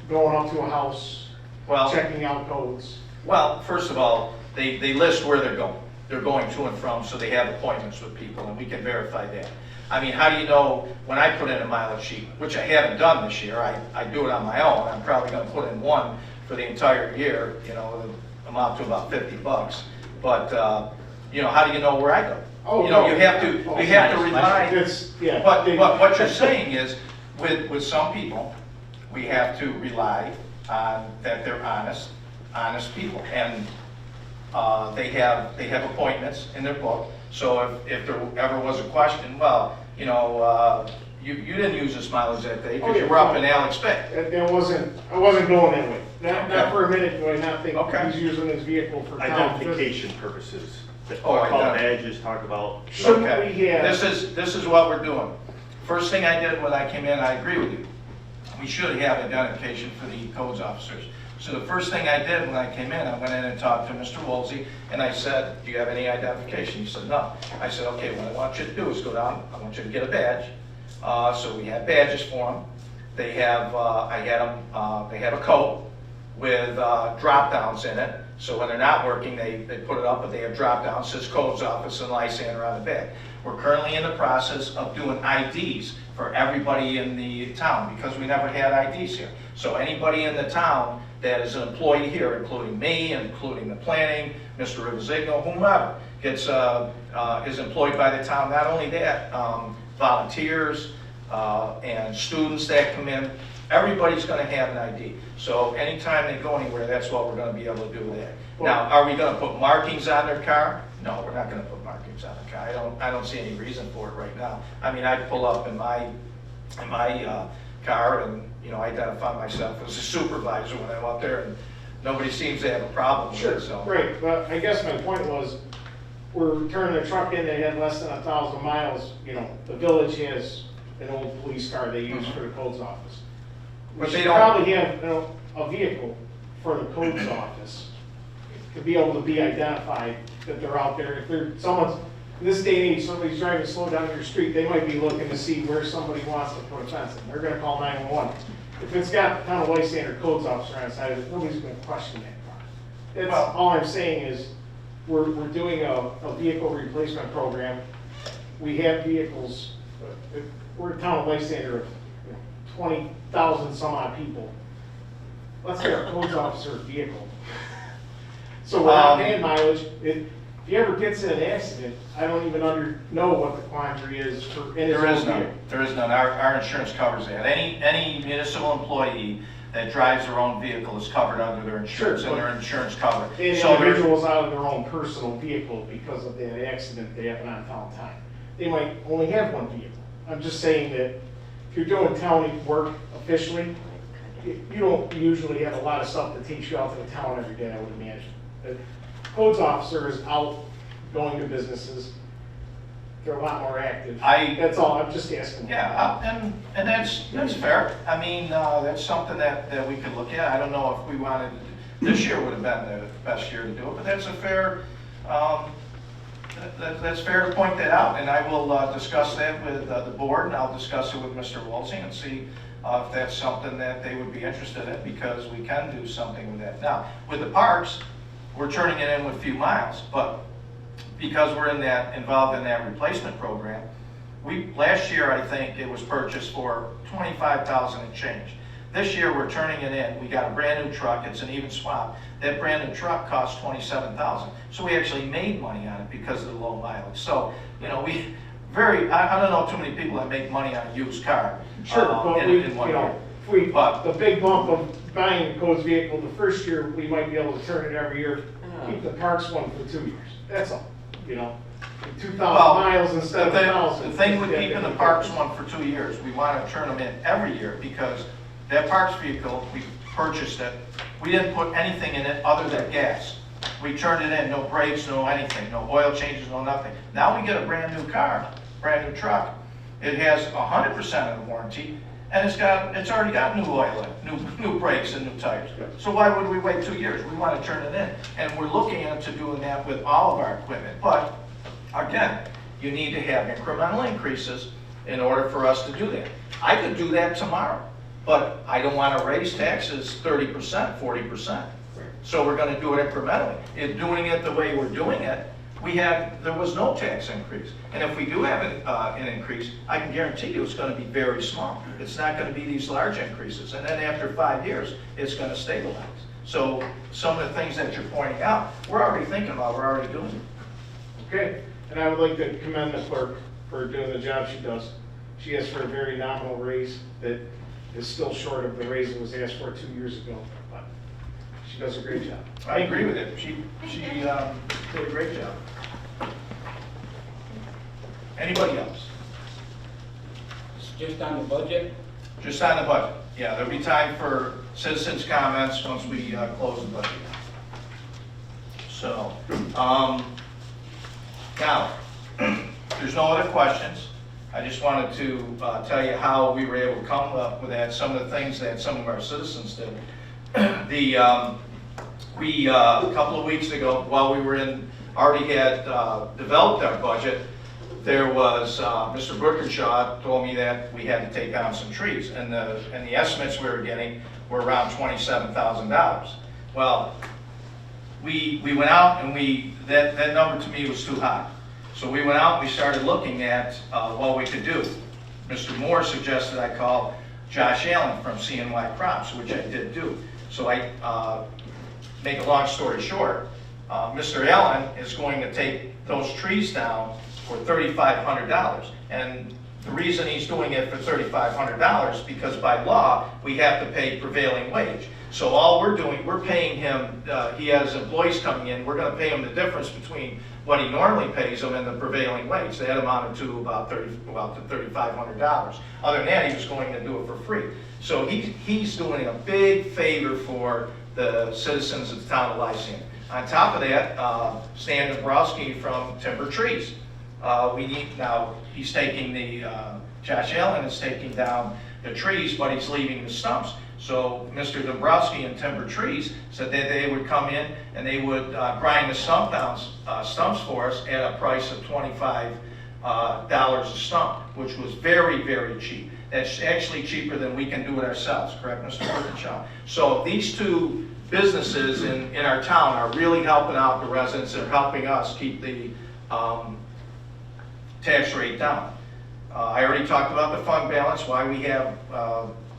going up to a house, Well, checking out codes? well, first of all, they list where they're going. They're going to and from, so they have appointments with people, and we can verify that. I mean, how do you know, when I put in a mileage sheet, which I haven't done this year, I do it on my own, I'm probably gonna put in one for the entire year, you know, it'll amount to about $50. But, you know, how do you know where I go? Oh, You know, no. you have to rely. It's, yeah. But what you're saying is, with some people, we have to rely on that they're honest people. And they have appointments in their book. So if there ever was a question, well, you know, you didn't use this mileage that day because you were up in Alex Bay. I wasn't going that way. Okay. Not for a minute do I not think Okay. he's using his vehicle for town. Identification purposes. The Oh, call identity. badges talk about. Shouldn't Okay. we have? This is what we're doing. First thing I did when I came in, I agree with you. We should have identification for the codes officers. So the first thing I did when I came in, I went in and talked to Mr. Woolsey, and I said, do you have any identification? He said, no. I said, okay, what I want you to do is go down, I want you to get a badge. So we had badges for them. They have, they have a coat with drop downs in it. So when they're not working, they put it up, but they have drop downs, says codes office and Lysander on the back. We're currently in the process of doing IDs for everybody in the town, because we never had IDs here. So anybody in the town that is an employee here, including me, including the planning, Mr. Rivazigno, whomever, is employed by the town. Not only that, volunteers and students that come in, everybody's gonna have an ID. So anytime they go anywhere, that's what we're gonna be able to do with that. Now, are we gonna put markings on their car? No, we're not gonna put markings on the car. I don't see any reason for it right now. I mean, I pull up in my car and, you know, identify myself as a supervisor when I'm up there, and nobody seems to have a problem with it, so. Right, but I guess my point was, we're turning a truck in that had less than 1,000 miles, you know, the village has an old police car they use for the codes office. We But they should don't- probably have, you know, a vehicle for the codes office to be able to be identified that they're out there. If they're, someone's, in this day and age, somebody's driving slow down your street, they might be looking to see where somebody wants to put a fence in. They're gonna call 911. If it's got town of Lysander codes officer on the side of it, nobody's gonna question that car. That's, Well- all I'm saying is, we're doing a vehicle replacement program. We have vehicles, we're a town of Lysander of 20,000 some odd people. Let's get a codes officer vehicle. So we're not paying mileage. if he ever gets in an accident, I don't even know what the quandary is for in his There is own none. vehicle. There is none. Our insurance covers that. Any municipal employee that drives their own vehicle is covered under their insurance, Sure, and their insurance covered. And So there- individuals out of their own personal vehicle because of that accident they happen on town time. They might only have one vehicle. I'm just saying that if you're doing county work officially, you don't usually have a lot of stuff that takes you out to the town every day, I would imagine. The codes officer is out going to businesses. They're a lot more active. That's all, I'm just asking. Yeah, and that's fair. I mean, that's something that we could look at. I don't know if we wanted, this year would have been the best year to do it, but that's a fair, that's fair to point that out. And I will discuss that with the board, and I'll discuss it with Mr. Wolsey and see if that's something that they would be interested in, because we can do something with that. Now, with the parks, we're turning it in with a few miles, but because we're involved in that replacement program, last year, I think it was purchased for $25,000 and change. This year, we're turning it in. We got a brand new truck. It's an even swap. That brand new truck cost $27,000. So we actually made money on it because of the low mileage. So, you know, I don't know too many people that make money on a used car. Sure, but in one year. the big bump of buying a codes vehicle, the first year, we might be able to turn it every year, keep the parks one for 2 years. That's all, you know? 2,000 miles instead of 1,000. The thing with keeping the parks one for 2 years, we want to turn them in every year, because that parks vehicle, we purchased it, we didn't put anything in it other than gas. We turned it in, no brakes, no anything, no oil changes, no nothing. Now we get a brand new car, brand new truck. It has 100% of the warranty, and it's already got new oil in it, new brakes and new tires. So why would we wait 2 years? We want to turn it in. And we're looking into doing that with all of our equipment. But again, you need to have incremental increases in order for us to do that. I could do that tomorrow, but I don't want to raise taxes 30%, 40%. So we're going to do it incrementally. In doing it the way we're doing it, there was no tax increase. And if we do have an increase, I can guarantee you it's going to be very small. It's not going to be these large increases. And then after 5 years, it's going to stabilize. So some of the things that you're pointing out, we're already thinking about, we're already doing it. Okay, and I would like to commend the clerk for doing the job she does. She asked for a very nominal raise that is still short of the raise that was asked for 2 years ago, but she does a great job. I agree with it. She did a great job. Anybody else? Just on the budget? Just on the budget. Yeah, there'll be time for citizens' comments once we close the budget. So, now, there's no other questions. I just wanted to tell you how we were able to come up with that, some of the things that some of our citizens did. We, a couple of weeks ago, while we were already had developed our budget, there was, Mr. Brookershaw told me that we had to take down some trees, and the estimates we were getting were around $27,000. Well, we went out and that number to me was too high. So we went out and we started looking at what we could do. Mr. Moore suggested I call Josh Allen from CNY Crops, which I did do. So make a long story short, Mr. Allen is going to take those trees down for $3,500. And the reason he's doing it for $3,500 because by law, we have to pay prevailing wage. So all we're doing, we're paying him, he has employees coming in, we're gonna pay him the difference between what he normally pays them and the prevailing wage. That amounted to about $3,500. Other than that, he was going to do it for free. So he's doing a big favor for the citizens of the town of Lysander. On top of that, Stan Dombrowski from Timber Trees. Now, he's taking Josh Allen is taking down the trees, but he's leaving the stumps. So Mr. Dombrowski and Timber Trees said that they would come in and they would grind the stumps for us at a price of $25 a stump, which was very, very cheap. That's actually cheaper than we can do it ourselves, correct, Mr. Birkinshaw? So these two businesses in our town are really helping out the residents and helping us keep the tax rate down. I already talked about the fund balance, why we have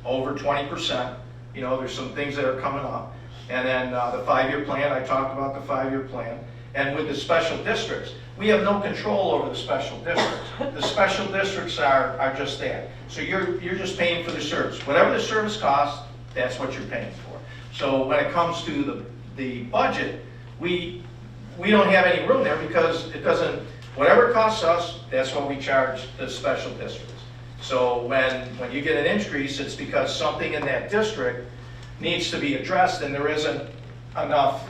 over 20%. You know, there's some things that are coming up. And then the 5-year plan, I talked about the 5-year plan. And with the special districts, we have no control over the special districts. The special districts are just that. So you're just paying for the service. Whatever the service costs, that's what you're paying for. So when it comes to the budget, we don't have any room there because it doesn't, whatever it costs us, that's what we charge the special districts. So when you get an increase, it's because something in that district needs to be addressed and there isn't enough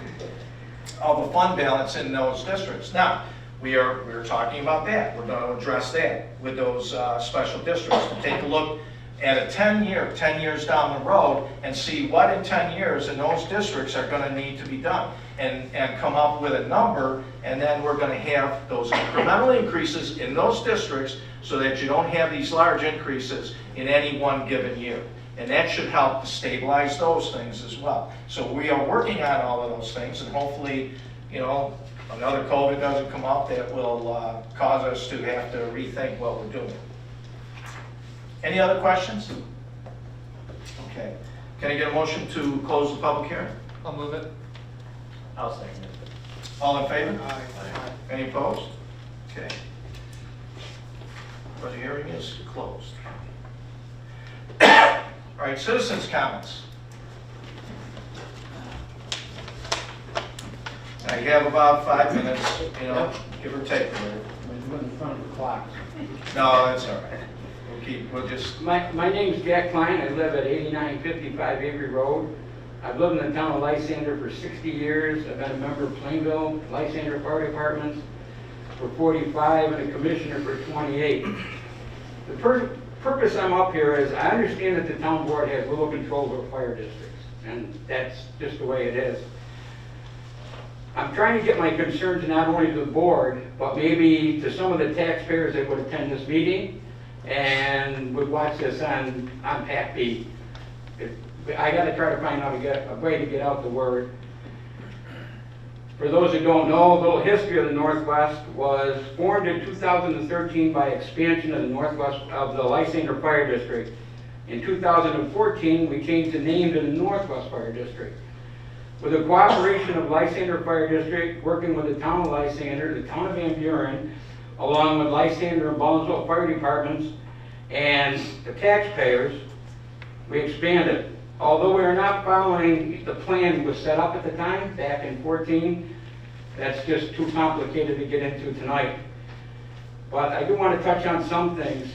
of a fund balance in those districts. Now, we're talking about that. We're going to address that with those special districts to take a look at a 10 years down the road and see what in 10 years in those districts are going to need to be done and come up with a number, and then we're going to have those incremental increases in those districts so that you don't have these large increases in any one given year. And that should help to stabilize those things as well. So we are working on all of those things, and hopefully, another COVID doesn't come up that will cause us to have to rethink what we're doing. Any other questions? Okay. Can I get a motion to close the public hearing? I'll move it. I'll second it. All in favor? Aye. Any opposed? Okay. Public hearing is closed. All right, citizens' comments. Now you have about 5 minutes, give or take. We're in front of the clock. No, that's all right. We'll just, My name's Jack Klein. I live at 8955 Avery Road. I've lived in the town of Lysander for 60 years. I've been a member of Plainville, Lysander Fire Departments for 45 and a commissioner for 28. The purpose I'm up here is I understand that the town board has little control over fire districts, and that's just the way it is. I'm trying to get my concerns not only to the board, but maybe to some of the taxpayers that would attend this meeting and would watch this on PAC-B. I got to try to find out a way to get out the word. For those who don't know, a little history of the Northwest was formed in 2013 by expansion of the Northwest of the Lysander Fire District. In 2014, we changed the name to the Northwest Fire District. With the cooperation of Lysander Fire District, working with the town of Lysander, the town of Van Buren, along with Lysander and Baldwinsville Fire Departments, and the taxpayers, we expanded. Although we are not following the plan that was set up at the time, back in 14, that's just too complicated to get into tonight. But I do want to touch on some things.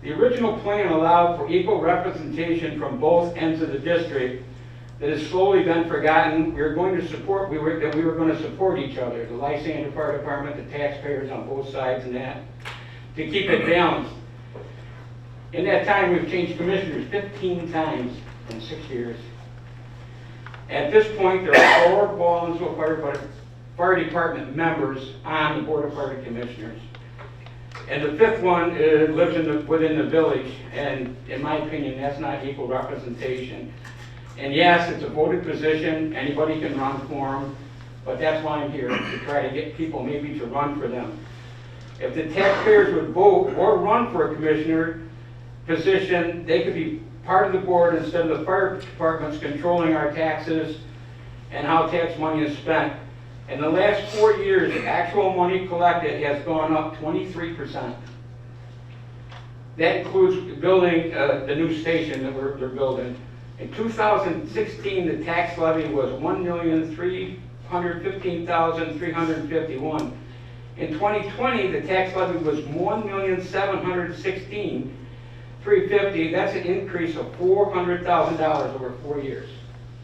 The original plan allowed for equal representation from both ends of the district. That has slowly been forgotten. We were going to support each other, the Lysander Fire Department, the taxpayers on both sides, and that, to keep it balanced. In that time, we've changed commissioners 15 times in 6 years. At this point, there are 4 Baldwinsville Fire Department members on the Board of Fire Commissioners. And the 5th one lives within the village, and in my opinion, that's not equal representation. And yes, it's a voted position, anybody can run for them, but that's why I'm here, to try to get people maybe to run for them. If the taxpayers would vote or run for a commissioner position, they could be part of the board instead of the fire departments controlling our taxes and how tax money is spent. In the last 4 years, the actual money collected has gone up 23%. That includes building the new station that they're building. In 2016, the tax levy was $1,315,351. In 2020, the tax levy was $1,716,350. That's an increase of $400,000 over 4 years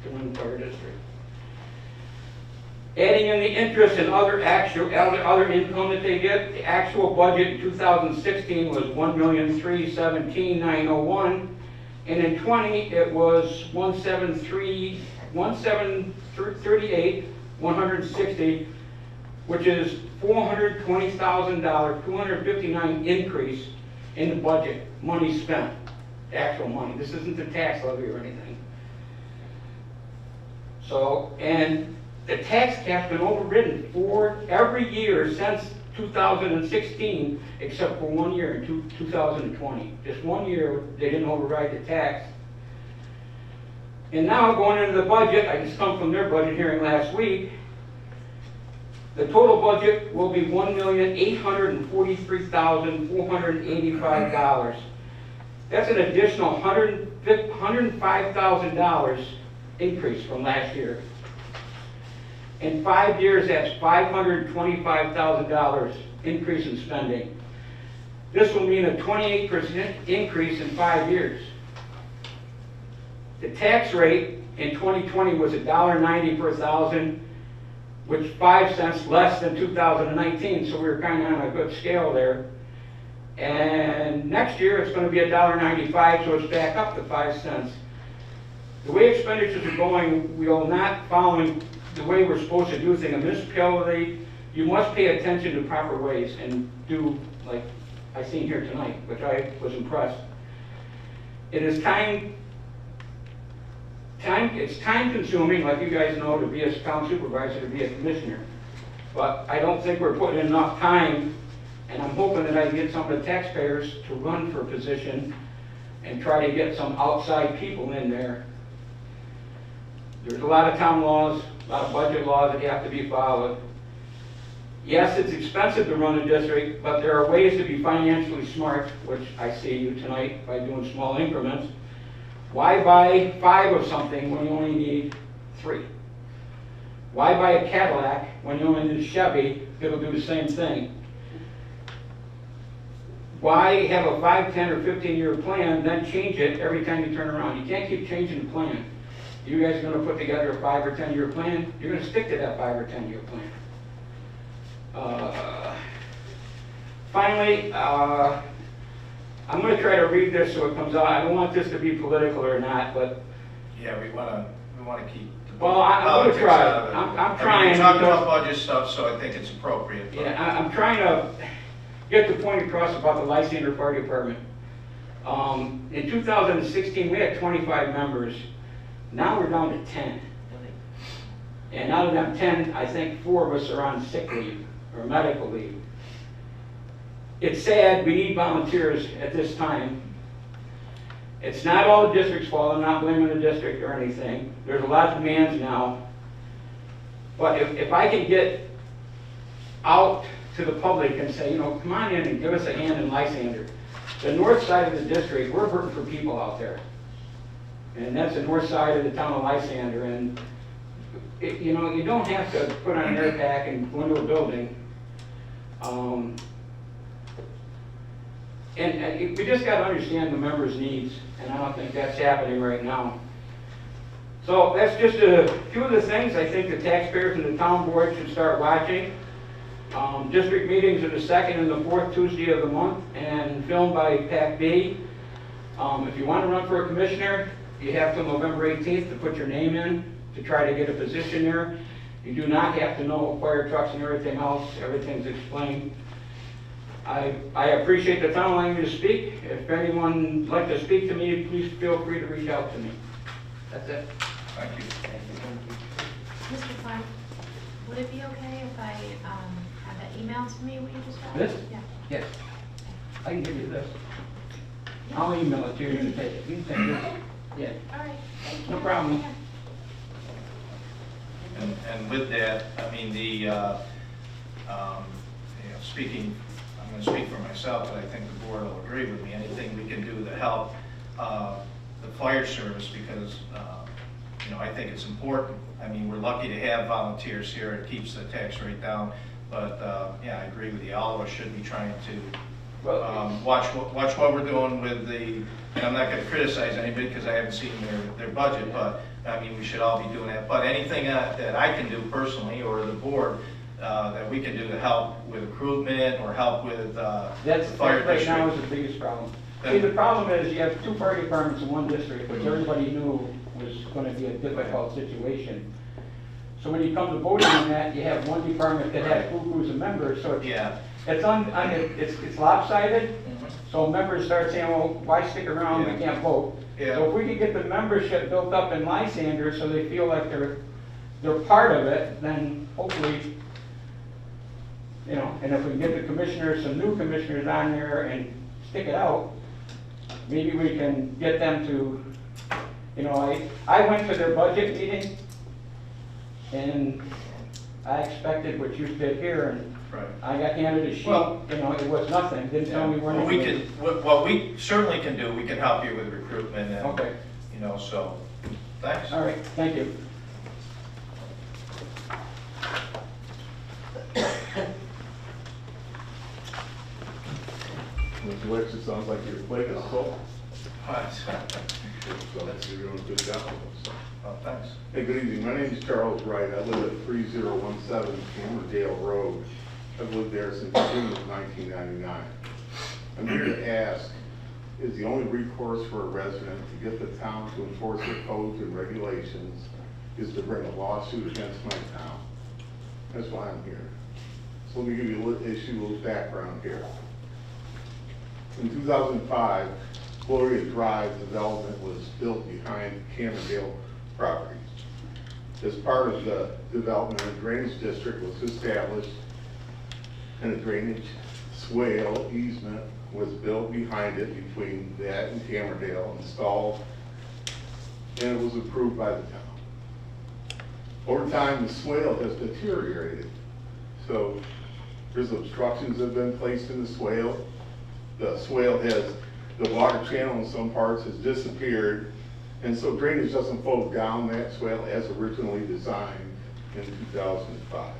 to Wyndham Fire District. Adding in the interest and other income that they get, the actual budget in 2016 was $1,317,901. And in 20, it was $1,738,160, which is $420,000, $259 increase in the budget, money spent, actual money. This isn't the tax levy or anything. So, and the tax cap's been overridden for every year since 2016, except for 1 year in 2020. Just 1 year, they didn't override the tax. And now going into the budget, I just come from their budget hearing last week, The total budget will be $1,843,485. That's an additional $105,000 increase from last year. In 5 years, that's $525,000 increase in spending. This will mean a 28% increase in 5 years. The tax rate in 2020 was $1.90 per thousand, which 5 cents less than 2019, so we were kind of on a good scale there. And next year, it's going to be $1.95, so it's back up to 5 cents. The way expenditures are going, we are not following the way we're supposed to do things. A municipality, you must pay attention to proper ways and do like I seen here tonight, which I was impressed. It is it's time consuming, like you guys know, to be a town supervisor, to be a commissioner. But I don't think we're putting in enough time, and I'm hoping that I can get some of the taxpayers to run for a position and try to get some outside people in there. There's a lot of town laws, a lot of budget laws that have to be followed. Yes, it's expensive to run a district, but there are ways to be financially smart, which I see you tonight by doing small increments. Why buy 5 of something when you only need 3? Why buy a Cadillac when you only need a Chevy that'll do the same thing? Why have a 5, 10, or 15-year plan, then change it every time you turn around? You can't keep changing the plan. You guys are going to put together a 5 or 10-year plan, you're going to stick to that 5 or 10-year plan. Finally, I'm going to try to read this so it comes out. I don't want this to be political or not, but Yeah, we want to keep the well, I'm going to politics try. out of it. I'm I trying. mean, we talked because- about budget stuff, so I think it's appropriate. But Yeah, I'm trying to get the point across about the Lysander Fire Department. In 2016, we had 25 members. Now we're down to 10. And out of them 10, I think 4 of us are on sick leave or medical leave. It's sad, we need volunteers at this time. It's not all the district's fault, I'm not blaming the district or anything. There's a lot of demands now. But if I can get out to the public and say, you know, come on in and give us a hand in Lysander. The north side of the district, we're hurting for people out there. And that's the north side of the town of Lysander. And, you know, you don't have to put on an air pack and go into a building. And we just got to understand the members' needs, and I don't think that's happening right now. So that's just a few of the things I think the taxpayers and the town board should start watching. District meetings are the 2nd and the 4th Tuesday of the month, and filmed by PAC-B. If you want to run for a commissioner, you have till November 18th to put your name in to try to get a position there. You do not have to know fire trucks and everything else. Everything's explained. I appreciate the town allowing me to speak. If anyone would like to speak to me, please feel free to reach out to me. That's it. thank you. Mr. Klein, would it be okay if I have that email to me, what you just read? This? Yeah. Yes. I can give you this. I'll email it to you. You can take it. You can take this. Yeah. All right, thank you. No problem. Yeah. And with that, I mean, you know, speaking, I'm going to speak for myself, but I think the board will agree with me. Anything we can do to help the fire service, because you know, I think it's important. I mean, we're lucky to have volunteers here. It keeps the tax rate down. But yeah, I agree with you. All of us should be trying to watch what we're doing with the. And I'm not going to criticize anybody because I haven't seen their budget, but I mean, we should all be doing that. But anything that I can do personally, or the board, that we can do to help with recruitment or help with That's the fire right now district. is the biggest problem. See, the problem is you have 2 fire departments in one district, which everybody knew was going to be a difficult situation. So when you come to voting on that, you have one department that has 2 crews of members, so Yeah. it's lopsided. So members start saying, well, why stick around, we can't vote. Yeah. So if we could get the membership built up in Lysander so they feel like they're part of it, then hopefully, you know, and if we can get the commissioners, some new commissioners on there and stick it out, maybe we can get them to, you know, I went to their budget meeting, and I expected what you did here, and Right. I got handed a sheet, Well- you know, it was nothing, didn't tell me where to Well, we go. can, what we certainly can do, we can help you with recruitment and, Okay, you know, so, thanks. all right, thank you. Mr. Wicks, it sounds like your plate is full, Alright. so you're doing a good job. So. Well, thanks. Hey, good evening. My name is Charles Wright. I live at 3017 Camerdale Road. I've lived there since June of 1999. I'm here to ask, is the only recourse for a resident to get the town to enforce their codes and regulations is to bring a lawsuit against my town? That's why I'm here. So let me give you a little background here. In 2005, Gloria Drive development was built behind Camerdale property. As part of the development, a drainage district was established and a drainage swale easement was built behind it between that and Camerdale, installed, and it was approved by the town. Over time, the swale has deteriorated. So there's obstructions that have been placed in the swale. The swale has, the water channel in some parts has disappeared, and so drainage doesn't flow down that swale as originally designed in 2005.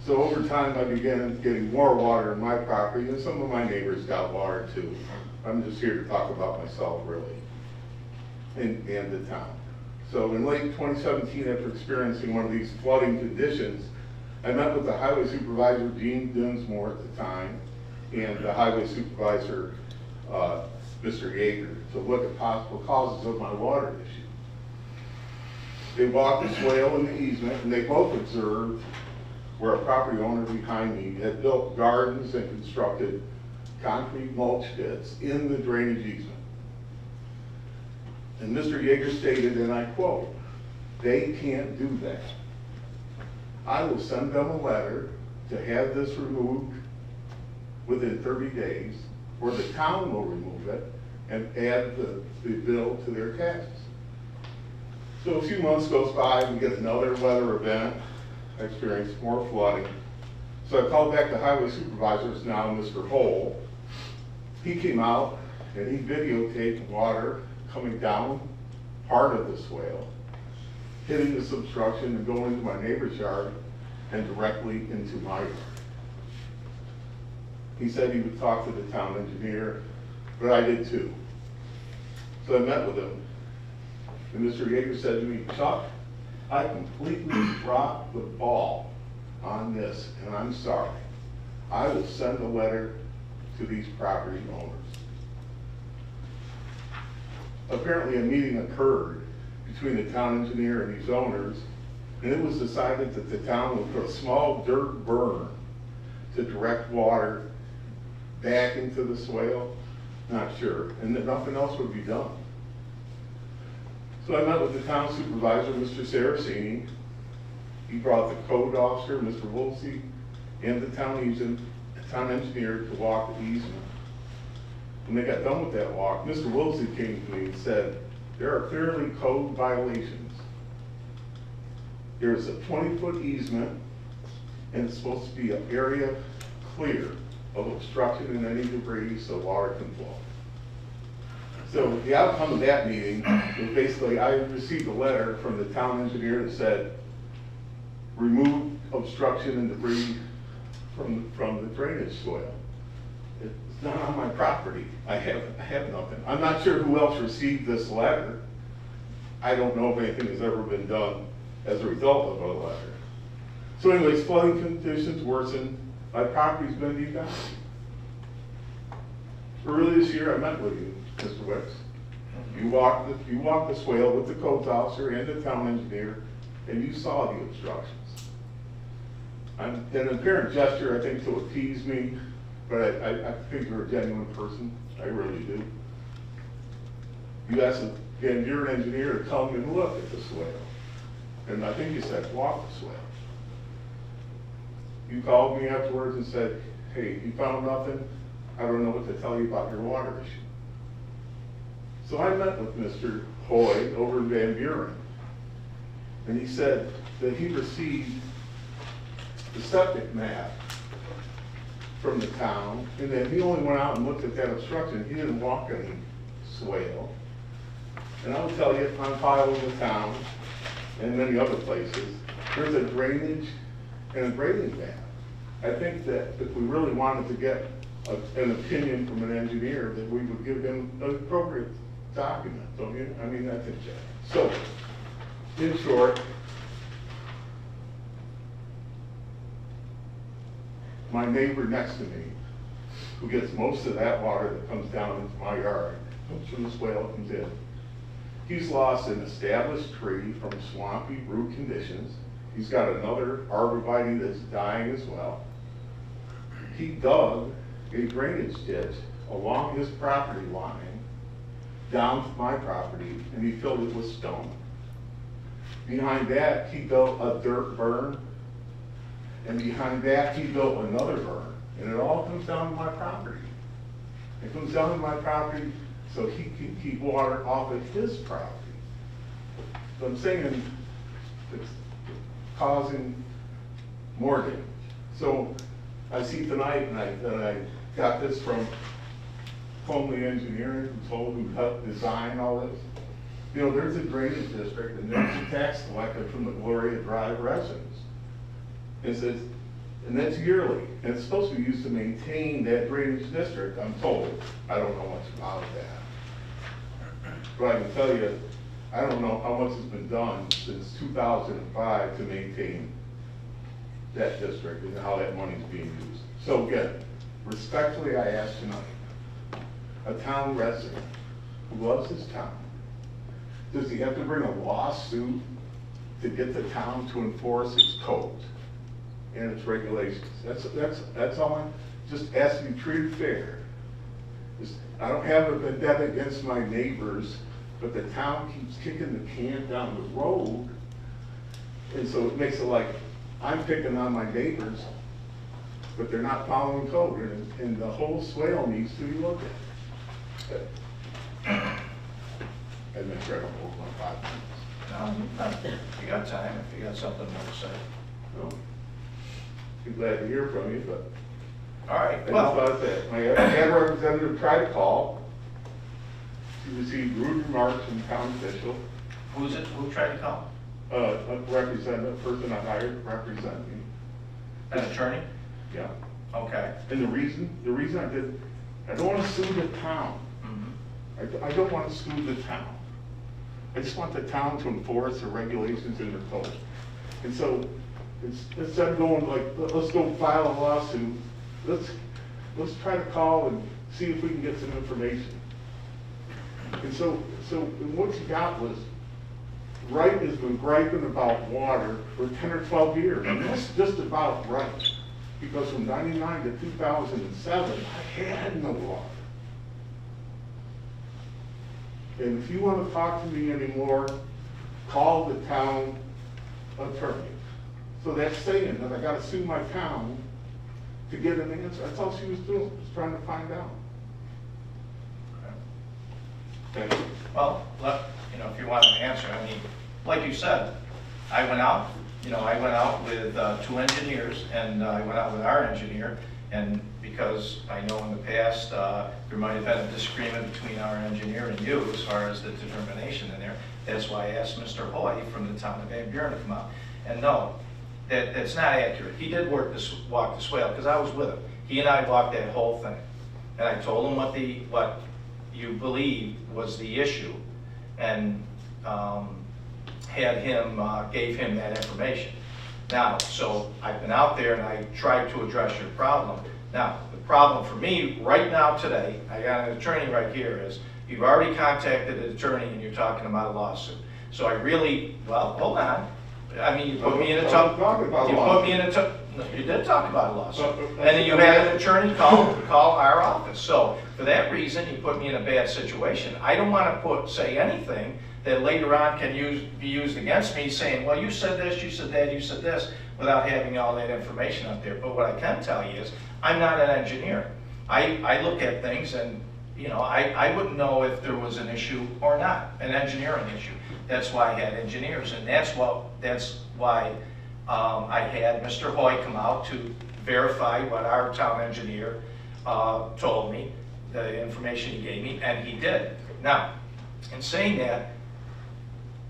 So over time, I began getting more water in my property, and some of my neighbors got water too. I'm just here to talk about myself, really, and the town. So in late 2017, after experiencing one of these flooding conditions, I met with the highway supervisor, Gene Dinsmore at the time, and the highway supervisor, Mr. Yeager, to look at possible causes of my water issue. They walked the swale in the easement, and they both observed where a property owner behind me had built gardens and constructed concrete mulch pits in the drainage easement. And Mr. Yeager stated, and I quote, "They can't do that. I will send them a letter to have this removed within 30 days, or the town will remove it and add the bill to their taxes." So a few months goes by, we get another weather event, I experience more flooding. So I called back the highway supervisors, now Mr. Hole. He came out and he videotaped water coming down part of the swale, hitting this obstruction and going into my neighbor's yard and directly into my yard. He said he would talk to the town engineer, but I did too. So I met with him. And Mr. Yeager said to me, "Chuck, I completely dropped the ball on this, and I'm sorry. I will send a letter to these property owners." Apparently a meeting occurred between the town engineer and these owners, and it was decided that the town would put a small dirt berm to direct water back into the swale, not sure, and that nothing else would be done. So I met with the town supervisor, Mr. Saraceni. He brought the code officer, Mr. Woolsey, and the town engineer to walk the easement. When they got done with that walk, Mr. Woolsey came to me and said, "There are clearly code violations. There's a 20-foot easement, and it's supposed to be an area clear of obstruction and any debris so water can flow." So the outcome of that meeting was basically, I received a letter from the town engineer that said, "Remove obstruction and debris from the drainage soil." It's not on my property. I have nothing. I'm not sure who else received this letter. I don't know if anything has ever been done as a result of a letter. So anyways, flooding conditions worsened. My property's been devalued. Earlier this year, I met with you, Mr. Wicks. You walked the swale with the codes officer and the town engineer, and you saw the obstructions. I'm an apparent gesture, I think, to appease me, but I think you're a genuine person. I really do. You asked, again, you're an engineer to come and look at the swale. And I think you said, walk the swale. You called me afterwards and said, "Hey, you found nothing? I don't know what to tell you about your water issue." So I met with Mr. Hoy over in Van Buren. And he said, that he received the septic map from the town, and that he only went out and looked at that obstruction, he didn't walk any swale. And I will tell you, on file in the town, and many other places, there's a drainage and a grading map. I think that if we really wanted to get an opinion from an engineer, that we would give him an appropriate document, don't you? I mean, that's it. So, in short, my neighbor next to me, who gets most of that water that comes down into my yard, comes from the swale that comes in. He's lost an established tree from swampy root conditions. He's got another arborvitae that's dying as well. He dug a drainage ditch along his property line down to my property, and he filled it with stone. Behind that, he built a dirt burn, and behind that, he built another burn, and it all comes down to my property. It comes down to my property so he can keep water off of his property. So I'm saying it's causing more damage. So I see tonight, and I got this from Homely Engineering, who helped design all this. You know, there's a drainage district, and there's a tax collector from the Gloria Drive residents. It says, and that's yearly, and it's supposed to be used to maintain that drainage district, I'm told. I don't know much about that. But I can tell you, I don't know how much has been done since 2005 to maintain that district and how that money is being used. So again, respectfully, I ask tonight, a town resident who loves his town, does he have to bring a lawsuit to get the town to enforce its codes and its regulations? That's all I'm just asking to be treated fair. I don't have a vendetta against my neighbors, but the town keeps kicking the can down the road, and so it makes it like I'm picking on my neighbors, but they're not following code, and the whole swale needs to be looked at. And then try to hold my 5 minutes. No, you got time, if you got something more to say. No. Be glad to hear from you, but All right, I just well, thought that my ad representative tried to call. She received rude remarks from town official. who's it, who tried to call? A representative, person I hired to represent me. An attorney? Yeah. Okay. And the reason I don't want to sue the town. Mhm. I don't want to sue the town. I just want the town to enforce the regulations in their code. And so, instead of going like, let's go file a lawsuit, let's try to call and see if we can get some information. And so what you got was, Wright has been griping about water for 10 or 12 years, and that's just about right. Because from 99 to 2007, I had no water. And if you want to talk to me anymore, call the town attorney. So that's saying that I got to sue my town to get an answer. That's all she was doing, was trying to find out. Thank you. Well, if you want an answer, I mean, like you said, I went out with 2 engineers, and I went out with our engineer, and because I know in the past, there might have been a disagreement between our engineer and you as far as the determination in there. That's why I asked Mr. Hoy from the town of Van Buren to come out. And no, that's not accurate. He did walk the swale, because I was with him. He and I walked that whole thing. And I told him what you believe was the issue, and gave him that information. Now, so I've been out there and I tried to address your problem. Now, the problem for me right now today, I got an attorney right here, is you've already contacted an attorney and you're talking about a lawsuit. So I really, well, hold on. I mean, you put me in a tough, you did talk about a lawsuit. And then you had an attorney call our office. So for that reason, you put me in a bad situation. I don't want to say anything that later on can be used against me, saying, well, you said this, you said that, you said this, without having all that information up there. But what I can tell you is, I'm not an engineer. I look at things, and you know, I wouldn't know if there was an issue or not, an engineering issue. That's why I had engineers, and that's why I had Mr. Hoy come out to verify what our town engineer told me, the information he gave me, and he did. Now, in saying that,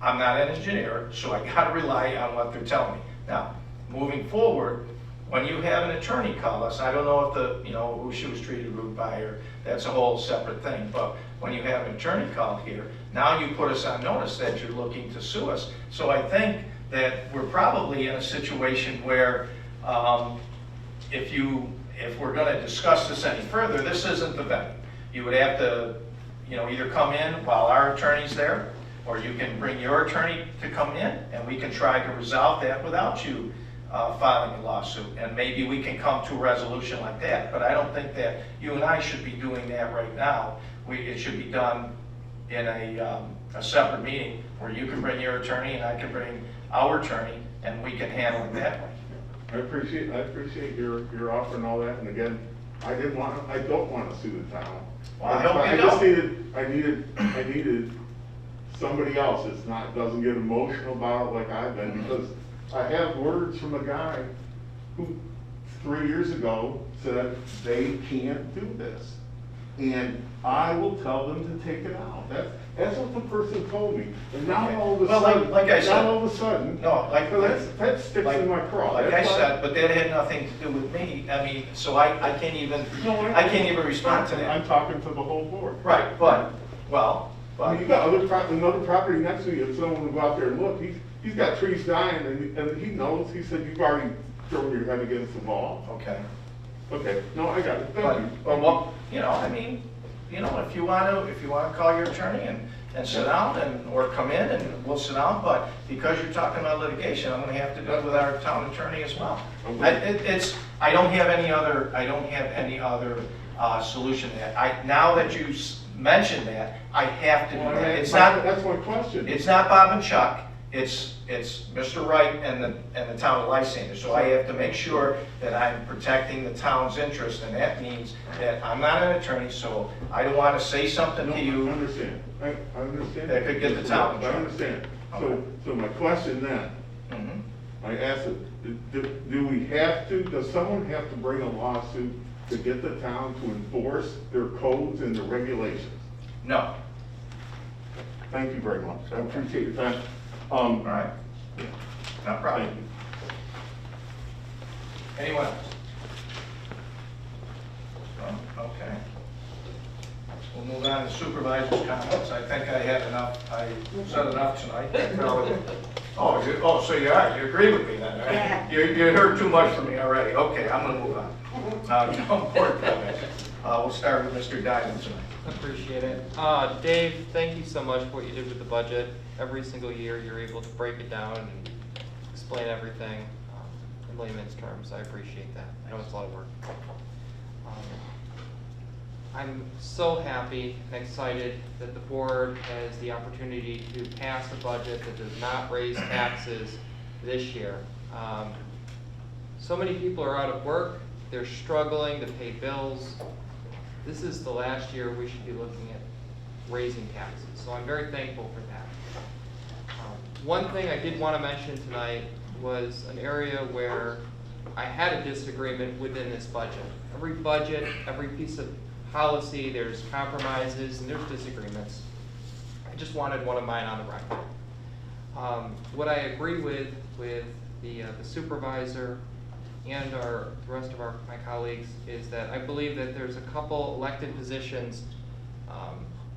I'm not an engineer, so I gotta rely on what they're telling me. Now, moving forward, when you have an attorney call us, I don't know if who she was treated rude by, or that's a whole separate thing, but when you have an attorney call here, now you put us on notice that you're looking to sue us. So I think that we're probably in a situation where if we're gonna discuss this any further, this isn't the venue. You would have to, either come in while our attorney's there, or you can bring your attorney to come in, and we can try to resolve that without you filing a lawsuit. And maybe we can come to a resolution like that. But I don't think that you and I should be doing that right now. It should be done in a separate meeting where you can bring your attorney and I can bring our attorney, and we can handle it that way. I appreciate your offer and all that, and again, I don't want to sue the town. Well, I hope you don't. I needed somebody else that doesn't get emotional about it like I've been, because I have words from a guy who 3 years ago said they can't do this. And I will tell them to take it out. That's what the person told me. And now all of a sudden, that sticks in my craw. Like I said, but that had nothing to do with me. I mean, so I can't even respond to that. I'm talking to the whole board. Right, but You got another property next to you, if someone will go out there and look, he's got trees dying, and he knows, he said, you've already thrown your head against the wall. Okay. Okay, no, I got it, thank you. If you wanna call your attorney and sit down or come in and we'll sit down, but because you're talking about litigation, I'm gonna have to do it with our town attorney as well. Okay. I don't have any other solution to that. Now that you mentioned that, I have to do that. That's my question. It's not Bob and Chuck, it's Mr. Wright and the town of Lysander. So I have to make sure that I'm protecting the town's interest, and that means that I'm not an attorney, so I don't want to say something to you. I understand. I understand. That could get the town in I trouble. understand. Okay. So my question then, I asked it, do we have to, does someone have to bring a lawsuit to get the town to enforce their codes and their regulations? No. Thank you very much. I appreciate your time. All right. No problem. Thank you. Anyone else? No? Okay. We'll move on to supervisor's comments. I think I had enough, I said enough tonight. So you agree with me then, right? Yeah. You heard too much from me already. Okay, I'm gonna move on. No board comments. We'll start with Mr. Diamond tonight. Appreciate it. Dave, thank you so much for what you did with the budget. Every single year, you're able to break it down and explain everything in layman's terms. I appreciate that. I know it's a lot of work. I'm so happy and excited that the board has the opportunity to pass a budget that does not raise taxes this year. So many people are out of work. They're struggling to pay bills. This is the last year we should be looking at raising taxes. So I'm very thankful for that. One thing I did want to mention tonight was an area where I had a disagreement within this budget. Every budget, every piece of policy, there's compromises and there's disagreements. I just wanted one of mine on the record. What I agree with the supervisor and the rest of my colleagues is that I believe that there's a couple elected positions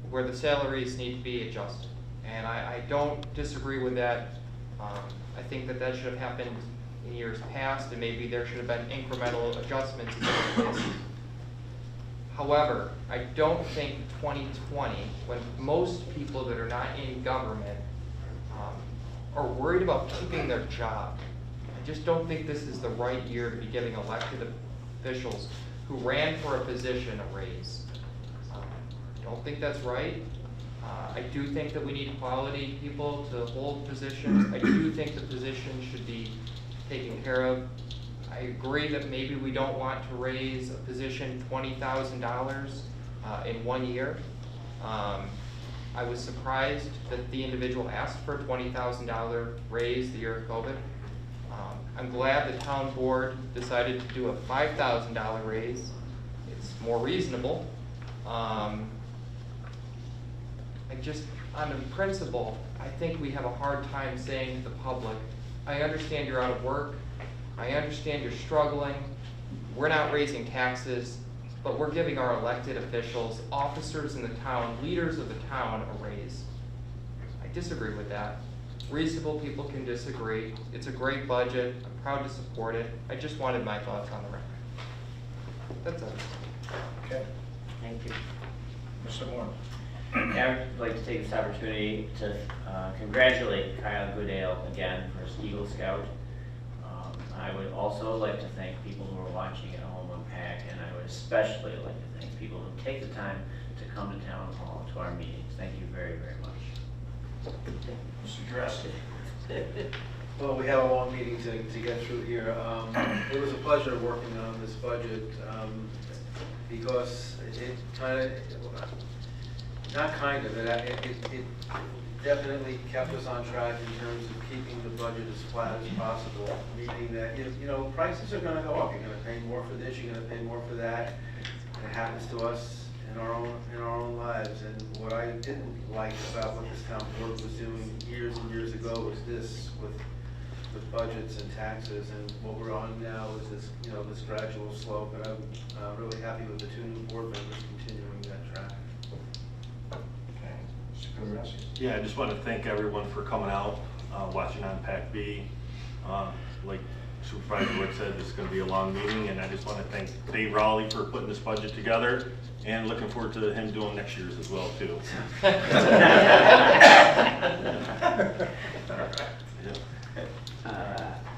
where the salaries need to be adjusted. And I don't disagree with that. I think that should have happened in years past, and maybe there should have been incremental adjustments in some cases. However, I don't think 2020, when most people that are not in government are worried about keeping their job, I just don't think this is the right year to be giving elected officials who ran for a position a raise. I don't think that's right. I do think that we need quality people to hold positions. I do think the position should be taken care of. I agree that maybe we don't want to raise a position $20,000. in 1 year. I was surprised that the individual asked for a $20,000 raise the year of COVID. I'm glad the town board decided to do a $5,000 raise. It's more reasonable. On the principle, I think we have a hard time saying to the public, I understand you're out of work, I understand you're struggling, we're not raising taxes, but we're giving our elected officials, officers in the town, leaders of the town a raise. I disagree with that. Reasonable people can disagree. It's a great budget. I'm proud to support it. I just wanted my thoughts on the record. That's it. Okay, Thank you. Mr. Moore. Yeah, I'd like to take this opportunity to congratulate Kyle Goodale again for his Eagle Scout. I would also like to thank people who are watching at home on PAC, and I would especially like to thank people who take the time to come to Town Hall, to our meetings. Thank you very, very much. Mr. Jureski. Well, we have a long meeting to get through here. It was a pleasure working on this budget because it definitely kept us on track in terms of keeping the budget as flat as possible, meaning that, prices are going to go up. You're going to pay more for this, you're going to pay more for that. And it happens to us in our own lives. And what I didn't like about what this town board was doing years and years ago was this with budgets and taxes, and what we're on now is this, this gradual slope. And I'm really happy with the two new board members continuing that track. Yeah, I just want to thank everyone for coming out, watching on PAC-B. Like Supervisor Wood said, this is going to be a long meeting, and I just want to thank Dave Rowley for putting this budget together, and looking forward to him doing next year's as well, too.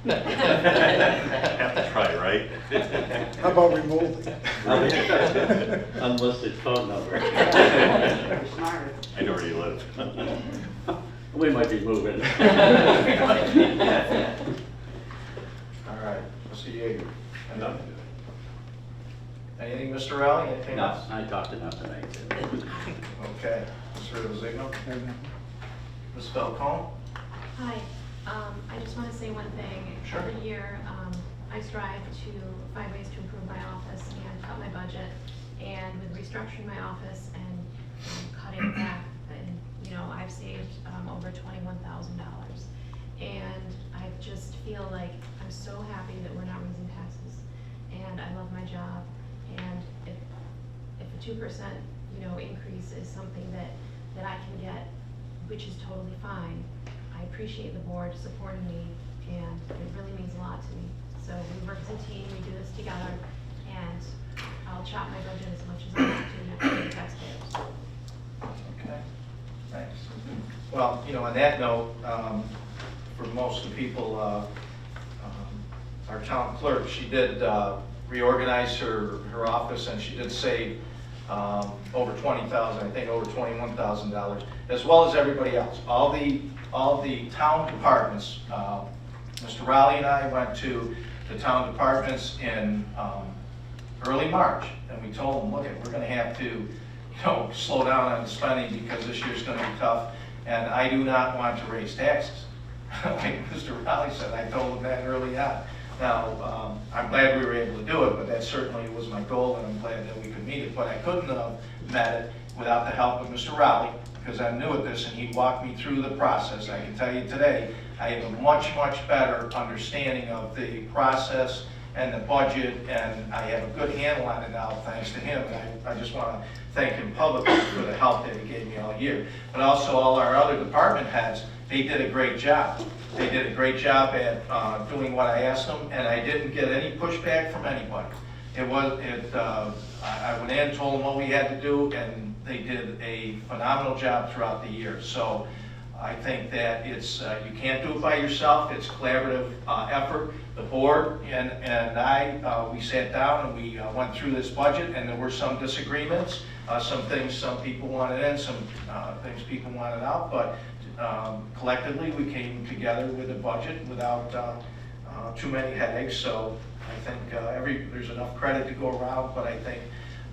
Have to try, right? How about remotely? Unlisted phone number. I know where you live. We might be moving. All right, Mr. Yeager. Enough. Anything, Mr. Rowley? Anything No, else? I talked enough tonight, too. Okay, Mr. Rosagno. Ms. Falcone. Hi, I just want to say one thing. Sure. Every year, I strive to find ways to improve my office and cut my budget. And with restructuring my office and cutting back, and I've saved over $21,000. And I just feel like I'm so happy that we're not raising taxes. And I love my job. And if a 2% increase is something that I can get, which is totally fine, I appreciate the board supporting me, and it really means a lot to me. So we work as a team, we do this together, and I'll chop my budget as much as I want to pay taxpayers. Okay, thanks. Well, on that note, for most of the people, our town clerk, she did reorganize her office, and she did save over $20,000, I think over $21,000, as well as everybody else. All the town departments, Mr. Rowley and I went to the town departments in early March, and we told them, look, we're going to have to slow down on the spending because this year's going to be tough, and I do not want to raise taxes. Like Mr. Rowley said, I told him that early on. Now, I'm glad we were able to do it, but that certainly was my goal, and I'm glad that we could meet it. But I couldn't have met it without the help of Mr. Rowley, because I'm new at this, and he walked me through the process. I can tell you today, I have a much, much better understanding of the process and the budget, and I have a good handle on it now, thanks to him. And I just want to thank him publicly for the help that he gave me all year. But also all our other department heads, they did a great job. They did a great job at doing what I asked them, and I didn't get any pushback from anybody. I went in, told them what we had to do, and they did a phenomenal job throughout the year. So I think that it's you can't do it by yourself. It's collaborative effort. The board and I, we sat down and we went through this budget, and there were some disagreements, some things some people wanted in, some things people wanted out, but collectively we came together with a budget without too many headaches. So I think there's enough credit to go around, but I think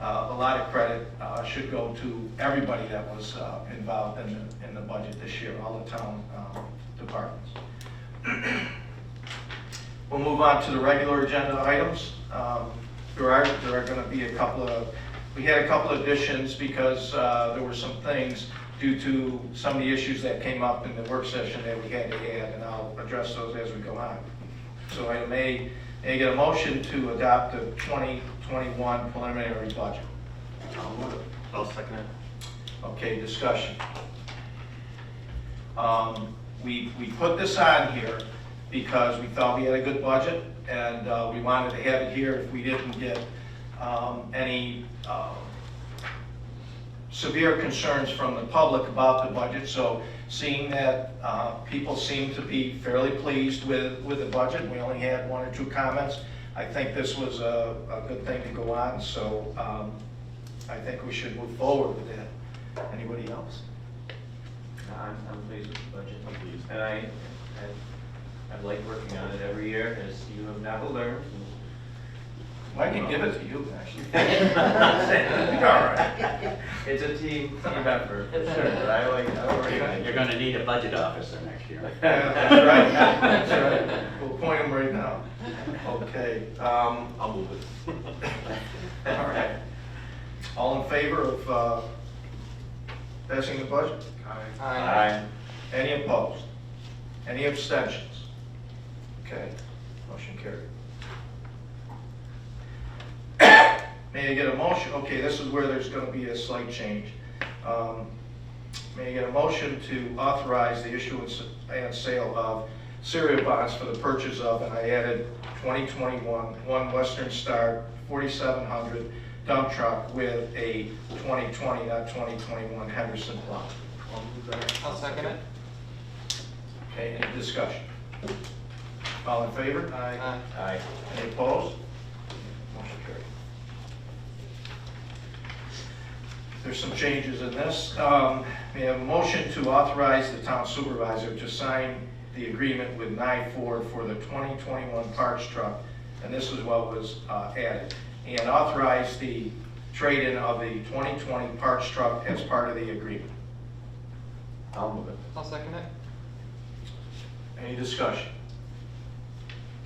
a lot of credit should go to everybody that was involved in the budget this year, all the town departments. We'll move on to the regular agenda items. There are going to be we had a couple of additions because there were some things due to some of the issues that came up in the work session that we had to add, and I'll address those as we go on. So I may get a motion to adopt the 2021 preliminary budget. I'll second it. Okay, discussion. We put this on here because we thought we had a good budget, and we wanted to have it here if we didn't get any severe concerns from the public about the budget. So seeing that people seem to be fairly pleased with the budget, we only had 1 or 2 comments, I think this was a good thing to go on. So I think we should move forward with that. Anybody else? I'm pleased with the budget. I'm pleased. And I've liked working on it every year, as you have now learned. I can give it to you, actually. All right. It's a team effort, for sure, but I like working on it. You're gonna need a budget officer next year. Yeah, that's right. That's right. We'll appoint him right now. Okay. I'll move it. All right. All in favor of passing the budget? Aye. Any opposed? Any abstentions? Okay, motion carried. May I get a motion? Okay, this is where there's going to be a slight change. May I get a motion to authorize the issuance and sale of cereal bonds for the purchase of, and I added 2021 one Western Star 4700 dump truck with a 2020, not 2021 Henderson plow. I'll second it. Okay, any discussion? All in favor? Aye. Aye. Any opposed? Motion carried. There's some changes in this. We have a motion to authorize the town supervisor to sign the agreement with Ford for the 2021 parts truck, and this is what was added, and authorize the trade-in of the 2020 parts truck as part of the agreement. I'll move it. I'll second it. Any discussion?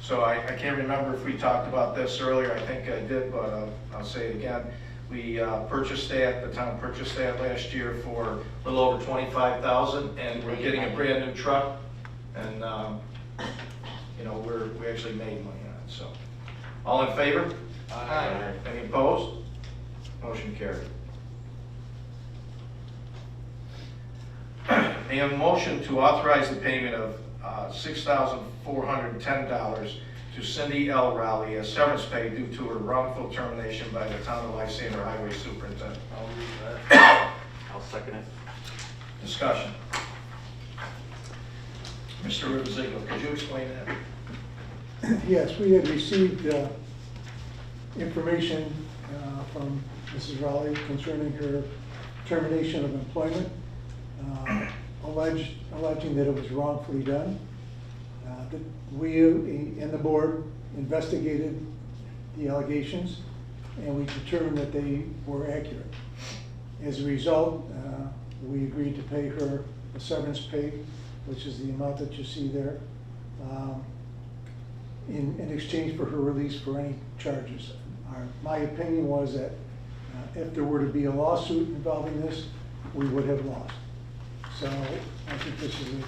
So I can't remember if we talked about this earlier. I think I did, but I'll say it again. We purchased that, the town purchased that last year for a little over $25,000, and we're getting a brand new truck, and you know, we actually made money on it. So, all in favor? Aye. Any opposed? Motion carried. May I have a motion to authorize the payment of $6,410 to Cindy L. Rowley as severance pay due to her wrongful termination by the town of Lysander Highway Superintendent. I'll move that. I'll second it. Discussion. Mr. Rivers-Eagle, could you explain that? Yes, we had received information from Mrs. Rowley concerning her termination of employment, alleging that it was wrongfully done. That we in the board investigated the allegations, and we determined that they were accurate. As a result, we agreed to pay her a severance pay, which is the amount that you see there, in exchange for her release for any charges. My opinion was that if there were to be a lawsuit involving this, we would have lost. So I think this is a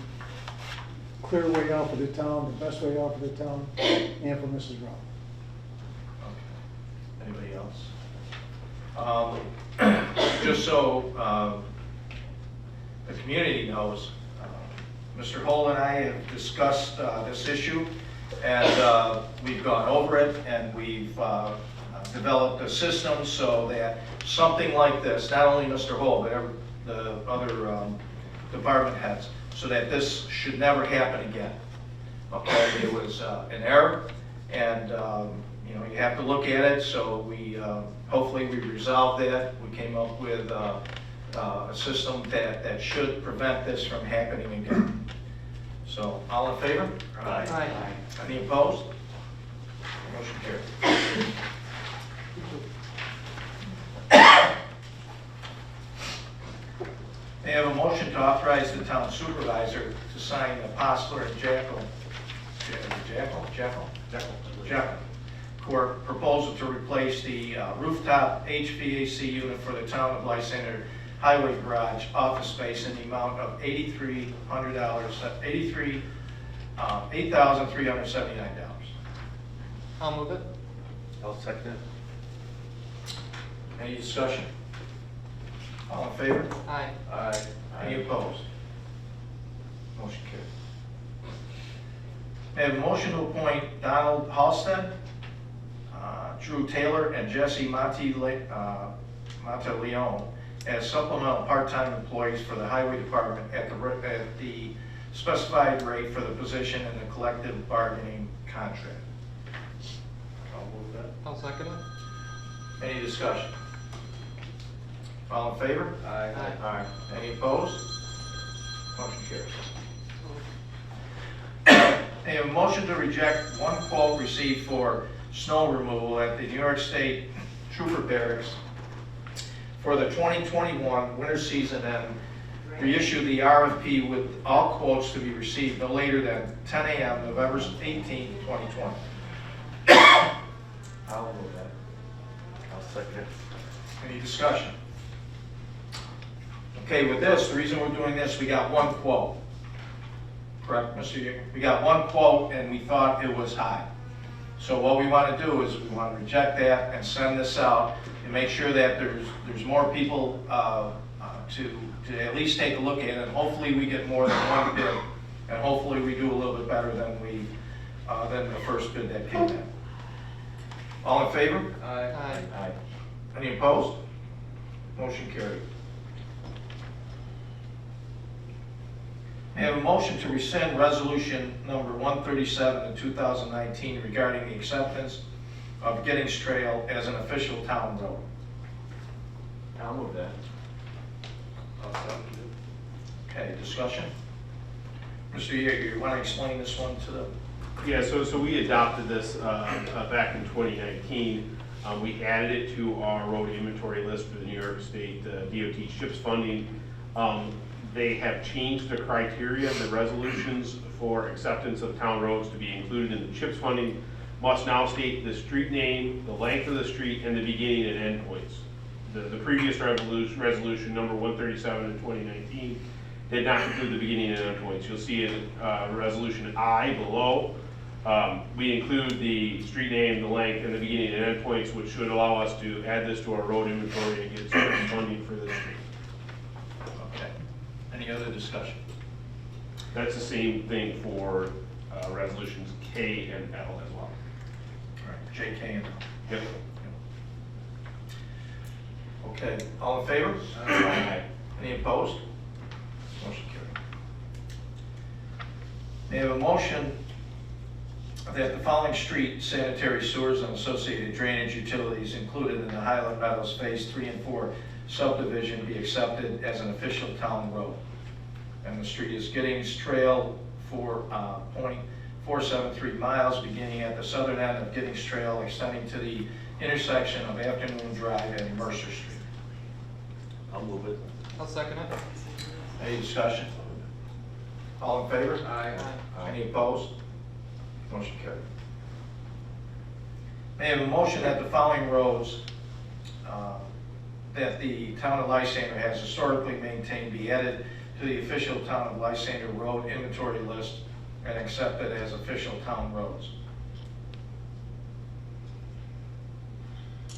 clear way out for the town, the best way out for the town, and for Mrs. Rowley. Okay. Anybody else? Just so the community knows, Mr. Hull and I have discussed this issue, and we've gone over it, and we've developed a system so that something like this, not only Mr. Hull, but the other department heads, so that this should never happen again. Okay, it was an error, and you know, you have to look at it. So we hopefully we resolved that. We came up with a system that should prevent this from happening again. So, all in favor? Aye. Any opposed? Motion carried. May I have a motion to authorize the town supervisor to sign the Postler and Jackal Court proposal to replace the rooftop HVAC unit for the town of Lysander Highway Garage office space in the amount of $8,379. I'll move it. I'll second it. Any discussion? All in favor? Aye. Aye. Any opposed? Motion carried. May I have a motion to appoint Donald Halstead, Drew Taylor, and Jesse Monteleone as supplemental part-time employees for the Highway Department at the specified rate for the position in the collective bargaining contract. I'll move that. I'll second it. Any discussion? All in favor? Aye. Aye. Any opposed? Motion carries. May I have a motion to reject one quote received for snow removal at the New York State Trooper Barracks for the 2021 winter season and reissue the RFP with all quotes to be received no later than 10 a.m. November 18, 2020. I'll move that. I'll second it. Any discussion? Okay, with this, the reason we're doing this, we got one quote. Correct, Mr. Yeager? We got one quote and we thought it was high. So what we want to do is we want to reject that and send this out and make sure that there's more people to at least take a look at it. And hopefully we get more than one bid. And hopefully we do a little bit better than the first bid that came in. All in favor? Aye. Aye. Any opposed? Motion carried. May I have a motion to rescind resolution number 137 of 2019 regarding the acceptance of Giddings Trail as an official town road. I'll move that. I'll second it. Okay, discussion? Mr. Yeager, you want to explain this one to them? Yeah, so we adopted this back in 2019. We added it to our road inventory list for the New York State DOT CHIPS funding. They have changed the criteria. The resolutions for acceptance of town roads to be included in the CHIPS funding must now state the street name, the length of the street, and the beginning and end points. The previous resolution number 137 in 2019 did not include the beginning and end points. You'll see in resolution I below, we include the street name, the length, and the beginning and end points, which should allow us to add this to our road inventory and get some funding for this street. Okay. Any other discussion? That's the same thing for resolutions K and L as well. All right, JK and L. Yep. Okay, all in favor? Aye. Any opposed? Motion carried. May I have a motion that the following street sanitary sewers and associated drainage utilities included in the Highland Meadows Phase 3 and 4 subdivision be accepted as an official town road. And the street is Giddings Trail for 0.473 miles, beginning at the southern end of Giddings Trail, extending to the intersection of Afternoon Drive and Mercer Street. I'll move it. I'll second it. Any discussion? All in favor? Aye. Any opposed? Motion carried. May I have a motion that the following roads that the town of Lysander has historically maintained be added to the official town of Lysander road inventory list and accepted as official town roads.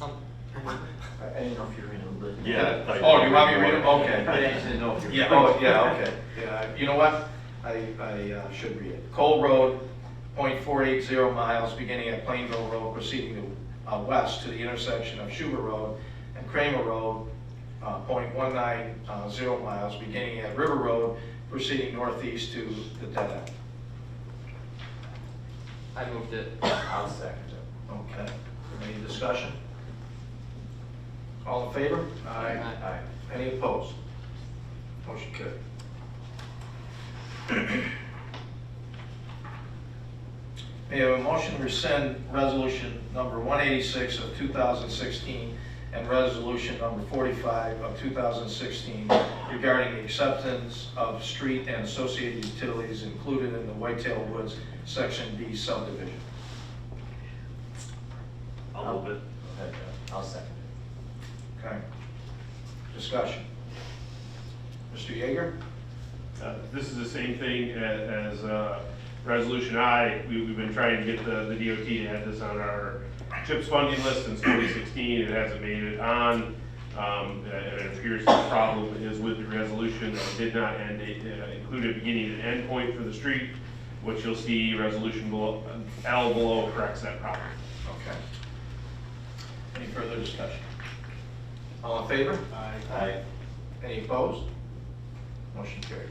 I didn't know if you were going to list. Yeah. Oh, do you want me to read them? Okay. I just didn't know if you were. Yeah, oh, yeah, okay. Yeah, you know what? I should read it. Cole Road, 0.480 miles, beginning at Plainville Road, proceeding to west to the intersection of Schubert Road and Kramer Road, 0.190 miles, beginning at River Road, proceeding northeast to the dead end. I moved it. I'll second it. Okay. Any discussion? All in favor? Aye. Aye. Any opposed? Motion carried. May I have a motion to rescind resolution number 186 of 2016 and resolution number 45 of 2016 regarding the acceptance of street and associated utilities included in the Whitetail Woods Section B subdivision. I'll move it. Go ahead, Jeff. I'll second it. Okay. Discussion. Mr. Yeager? This is the same thing as Resolution I. We've been trying to get the DOT to add this on our CHIPS funding list since 2016. It hasn't made it on. And it appears the problem is with the resolution that it did not include a beginning and end point for the street, which you'll see resolution below, L below corrects that problem. Okay. Any further discussion? All in favor? Aye. Any opposed? Motion carries.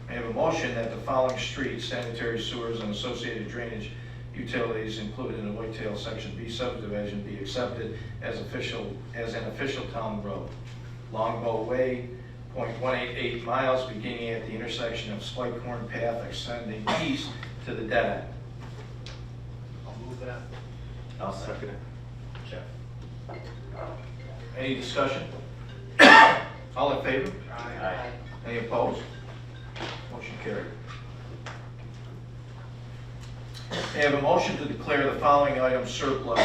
I have a motion that the following streets, sanitary sewers, and associated drainage utilities included in the Whitetail Section B subdivision be accepted as an official town road. Longbow Way, 0.188 miles, beginning at the intersection of Spikehorn Path, extending east to the dead end. I'll move that. I'll second it. Jeff. Any discussion? All in favor? Aye. Any opposed? Motion carried. May I have a motion to declare the following items surplus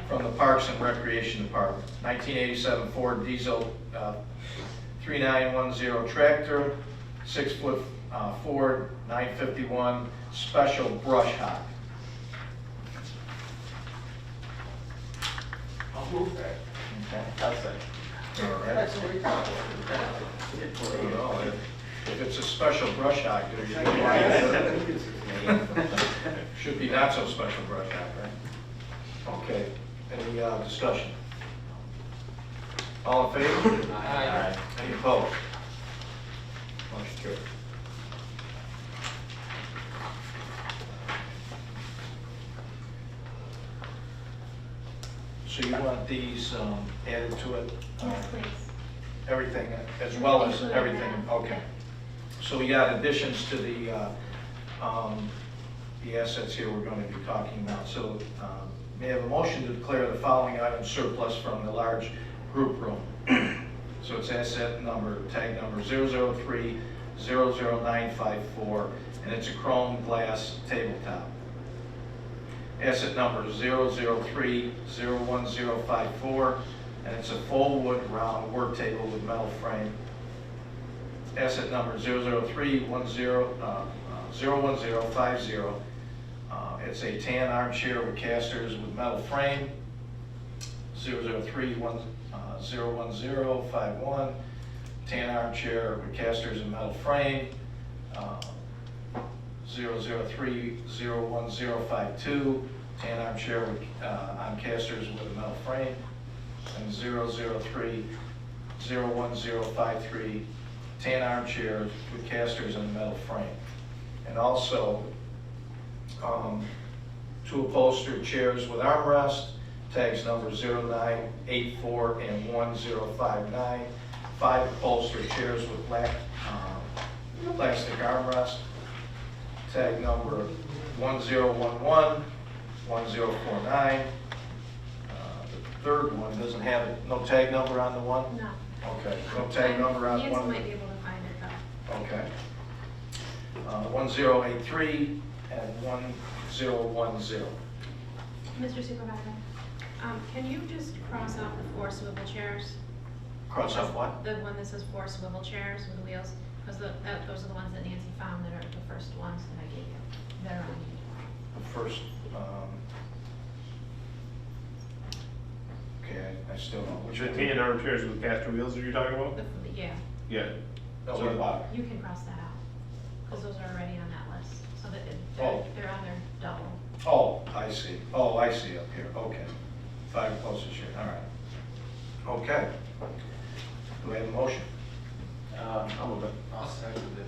from the Parks and Recreation Department. 1987 Ford Diesel 3910 tractor, 6-foot Ford 951 special brush hog. I'll move that. Okay. I'll second. All right. That's what we got. You know, if it's a special brush hog, should be not so special brush hog, right? Okay, any discussion? All in favor? Aye. Any opposed? Motion carried. So you want these added to it? Yes, please. Everything, as well as Including everything, that. okay. So we got additions to the assets here we're going to be talking about. So may I have a motion to declare the following items surplus from the large group room. So it's asset number, tag number 003-00954, and it's a chrome glass tabletop. Asset number 003-01054, and it's a full wood round work table with metal frame. Asset number 003-01050, it's a tan armchair with casters with metal frame. 003-01051, tan armchair with casters and metal frame. 003-01052, tan armchair with, on casters with a metal frame. And 003-01053, tan armchairs with casters and a metal frame. And also, 2 upholstered chairs with armrest, tags number 0984 and 1059. 5 upholstered chairs with black plastic armrest, tag number 1011, 1049. The third one doesn't have it, no tag number on the one? No. Okay, no tag number on Nancy one? might be able to find it though. Okay. 1083 and 1010. Mr. Supervisor, can you just cross out the 4 swivel chairs? Cross out what? The one that says 4 swivel chairs with wheels, because those are the ones that Nancy found that are the first ones that I gave you, that are on you. The first, okay, I still don't, which The one? tan armchairs with caster wheels that you're talking about? Yeah, Yeah. No, what about it? you can cross that out, because those are already on that list, so that Oh. they're on their double. Oh, I see. Oh, I see up here, okay. 5 closest here, all right. Okay. Do we have a motion? I'll move it. I'll second it.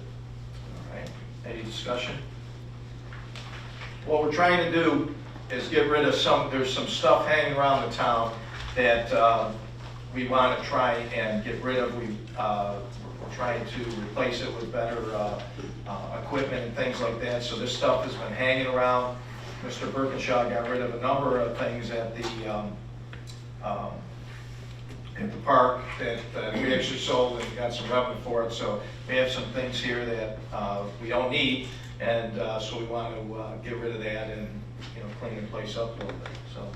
All right, any discussion? What we're trying to do is get rid of there's some stuff hanging around the town that we want to try and get rid of. We're trying to replace it with better equipment and things like that. So this stuff has been hanging around. Mr. Birkinshaw got rid of a number of things at the at the park that we actually sold and got some revenue for it. So we have some things here that we don't need, and so we want to get rid of that and, you know, clean the place up a little bit. So,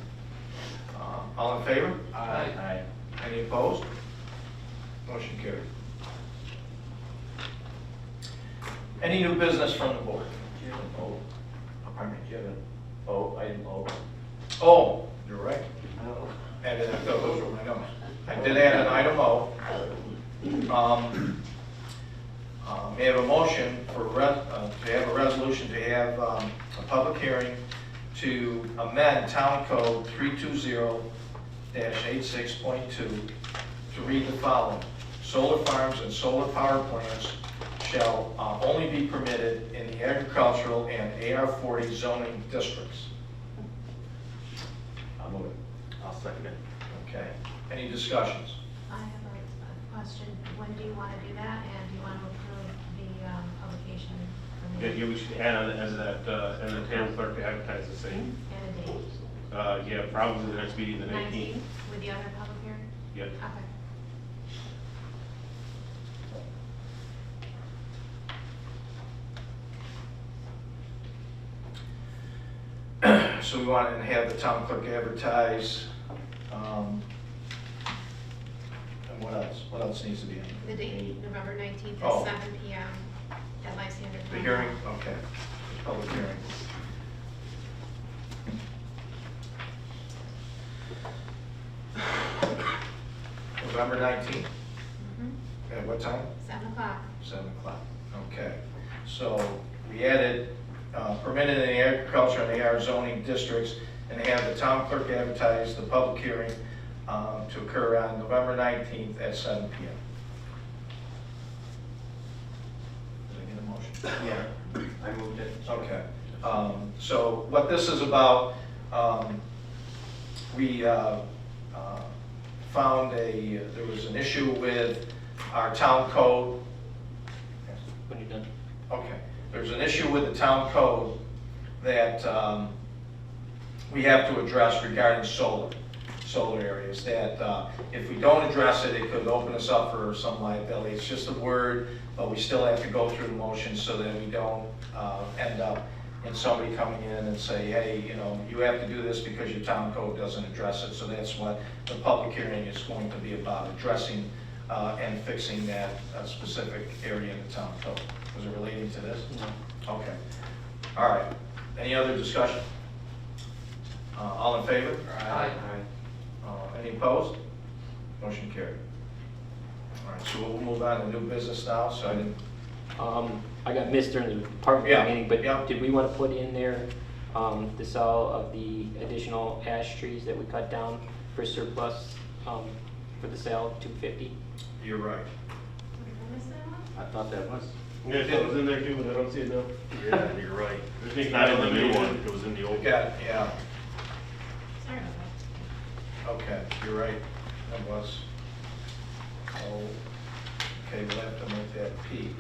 all in favor? Aye. Any opposed? Motion carried. Any new business from the board? Do you have an O? Pardon me, do you have an O, item O? Oh, you're right. Oh. Added that, those were my notes. I did add an item O. May I have a motion for, to have a resolution to have a public hearing to amend Town Code 320-86.2 to read the following. Solar farms and solar power plants shall only be permitted in the agricultural and AR40 zoning districts. I'll move it. I'll second it. Okay, any discussions? I have a question. When do you want to do that, and do you want to approve the publication? Yeah, we should add on as that, and the town clerk to advertise the same. And a date? Yeah, probably the next meeting, the 19th. 19th, with the other public hearing? Yep. Okay. So we want to have the town clerk advertise, and what else? What else needs to be in? The date, November 19th Oh. at 7 PM at Lysander. The hearing, okay, public hearing. November 19th, Mhm. at what time? 7 o'clock. 7 o'clock, okay. So we added permitted in the agriculture and AR zoning districts, and have the town clerk advertise the public hearing to occur on November 19th at 7 PM. Did I get a motion? Yeah, I moved it. Okay. So what this is about, we found there was an issue with our town code. When you're done. Okay. There's an issue with the town code that we have to address regarding solar areas, that if we don't address it, it could open us up for some liability. It's just a word, but we still have to go through the motions so that we don't end up in somebody coming in and say, hey, you know, you have to do this because your town code doesn't address it. So that's what the public hearing is going to be about, addressing and fixing that specific area in the town code. Was it relating to this? No. Okay. All right. Any other discussion? All in favor? Aye. Any opposed? Motion carried. All right, so we'll move on to new business now, so I didn't, I got missed during the department Yeah, meeting, but yeah. did we want to put in there the sale of the additional ash trees that we cut down for surplus for the sale, $250? you're right. Did I miss that one? I thought that was. Yeah, it was in there too, but I don't see it now. Yeah, you're right. It's It's not in the new one, it was in the old. Got it, yeah, Sorry about okay, you're right. That was, oh, okay, we'll have to make that P.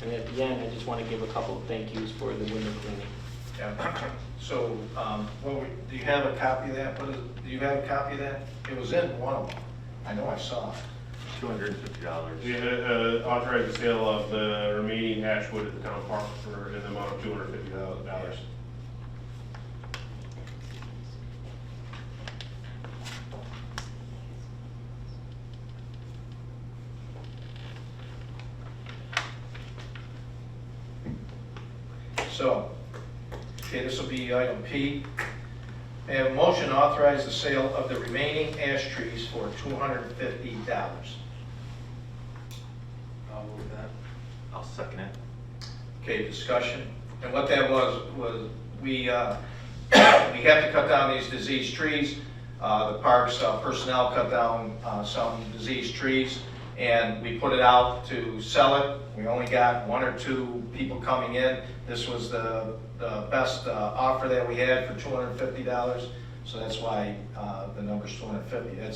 And at the end, I just want to give a couple of thank yous for the window cleaning. Yeah, so, do you have a copy of that? Do you have a copy of that? It was in one of them. I know I saw it. $250. We authorized the sale of the remaining ash wood at the town park for an amount of $250. So, okay, this will be item P. May I have a motion to authorize the sale of the remaining ash trees for $250. I'll move that. I'll second it. Okay, discussion. And what that was we have to cut down these diseased trees. The park's personnel cut down some diseased trees, and we put it out to sell it. We only got 1 or 2 people coming in. This was the best offer that we had for $250, so that's why the number's 250. There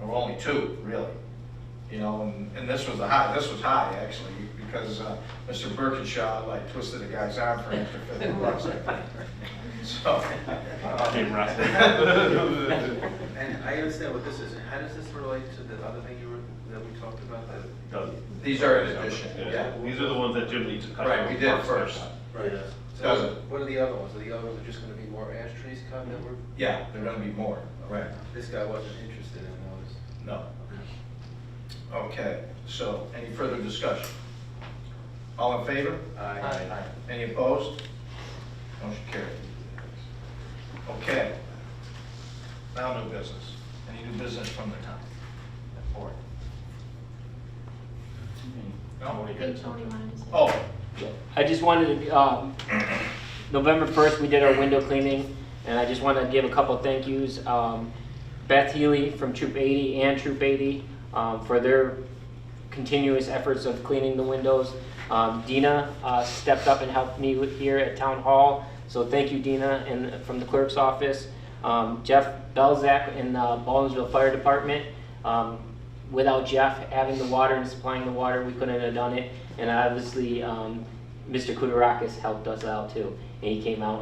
were only 2, really. You know, and this was high actually, because Mr. Birkinshaw like twisted a guy's arm for an extra $50, I think. So, Hey, Russ. And I understand what this is. How does this relate to the other thing that we talked about? Doesn't. these are in addition, yeah. These are the ones that Jim needs to cut. Right, we did first. Right. So Doesn't. what are the other ones? Are the other ones just gonna be more ash trees cut that were? Yeah, they're gonna be more, right. This guy wasn't interested in those. No. Okay, so any further discussion? All in favor? Aye. Any opposed? Motion carried. Okay. Now new business. Any new business from the town? Board? No? I think Tony wanted to say. Oh, I just wanted to, November 1st, we did our window cleaning, and I just want to give a couple thank yous. Beth Healy from Troop 80 and Troop 80 for their continuous efforts of cleaning the windows. Dina stepped up and helped me here at Town Hall, so thank you, Dina, and from the clerk's office. Jeff Belzak in the Baldwinsville Fire Department. Without Jeff having the water and supplying the water, we couldn't have done it. And obviously, Mr. Kudarakis helped us out too. And he came out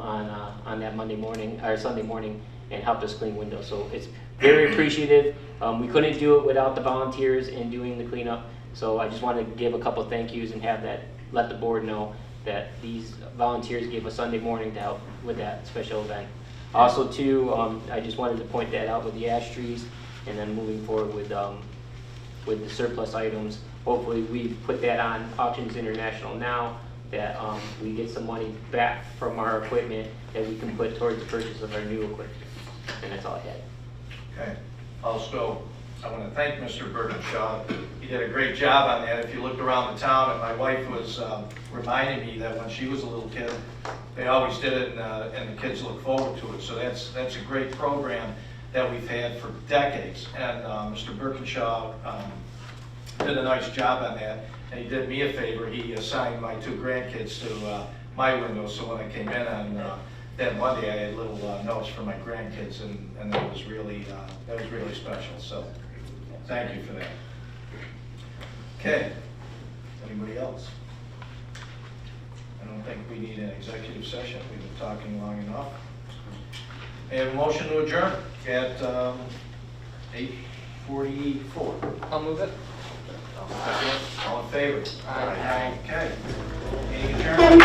on that Monday morning, or Sunday morning, and helped us clean windows. So it's very appreciative. We couldn't do it without the volunteers and doing the cleanup. So I just wanted to give a couple thank yous and have that, let the board know that these volunteers gave us Sunday morning to help with that special event. Also too, I just wanted to point that out with the ash trees, and then moving forward with the surplus items. Hopefully we put that on Auctions International now, that we get some money back from our equipment that we can put towards the purchase of our new equipment. And that's all I had. okay. Also, I want to thank Mr. Birkinshaw. He did a great job on that. If you looked around the town, and my wife was reminding me that when she was a little kid, they always did it, and the kids look forward to it. So that's a great program that we've had for decades. And Mr. Birkinshaw did a nice job on that. And he did me a favor. He assigned my two grandkids to my window. So when I came in on that Monday, I had little notes for my grandkids, and that was really special. So thank you for that. Okay. Anybody else? I don't think we need an executive session. We've been talking long enough. And a motion to adjourn at 8:44. I'll move it. All in favor? Aye. Okay. Meeting adjourned.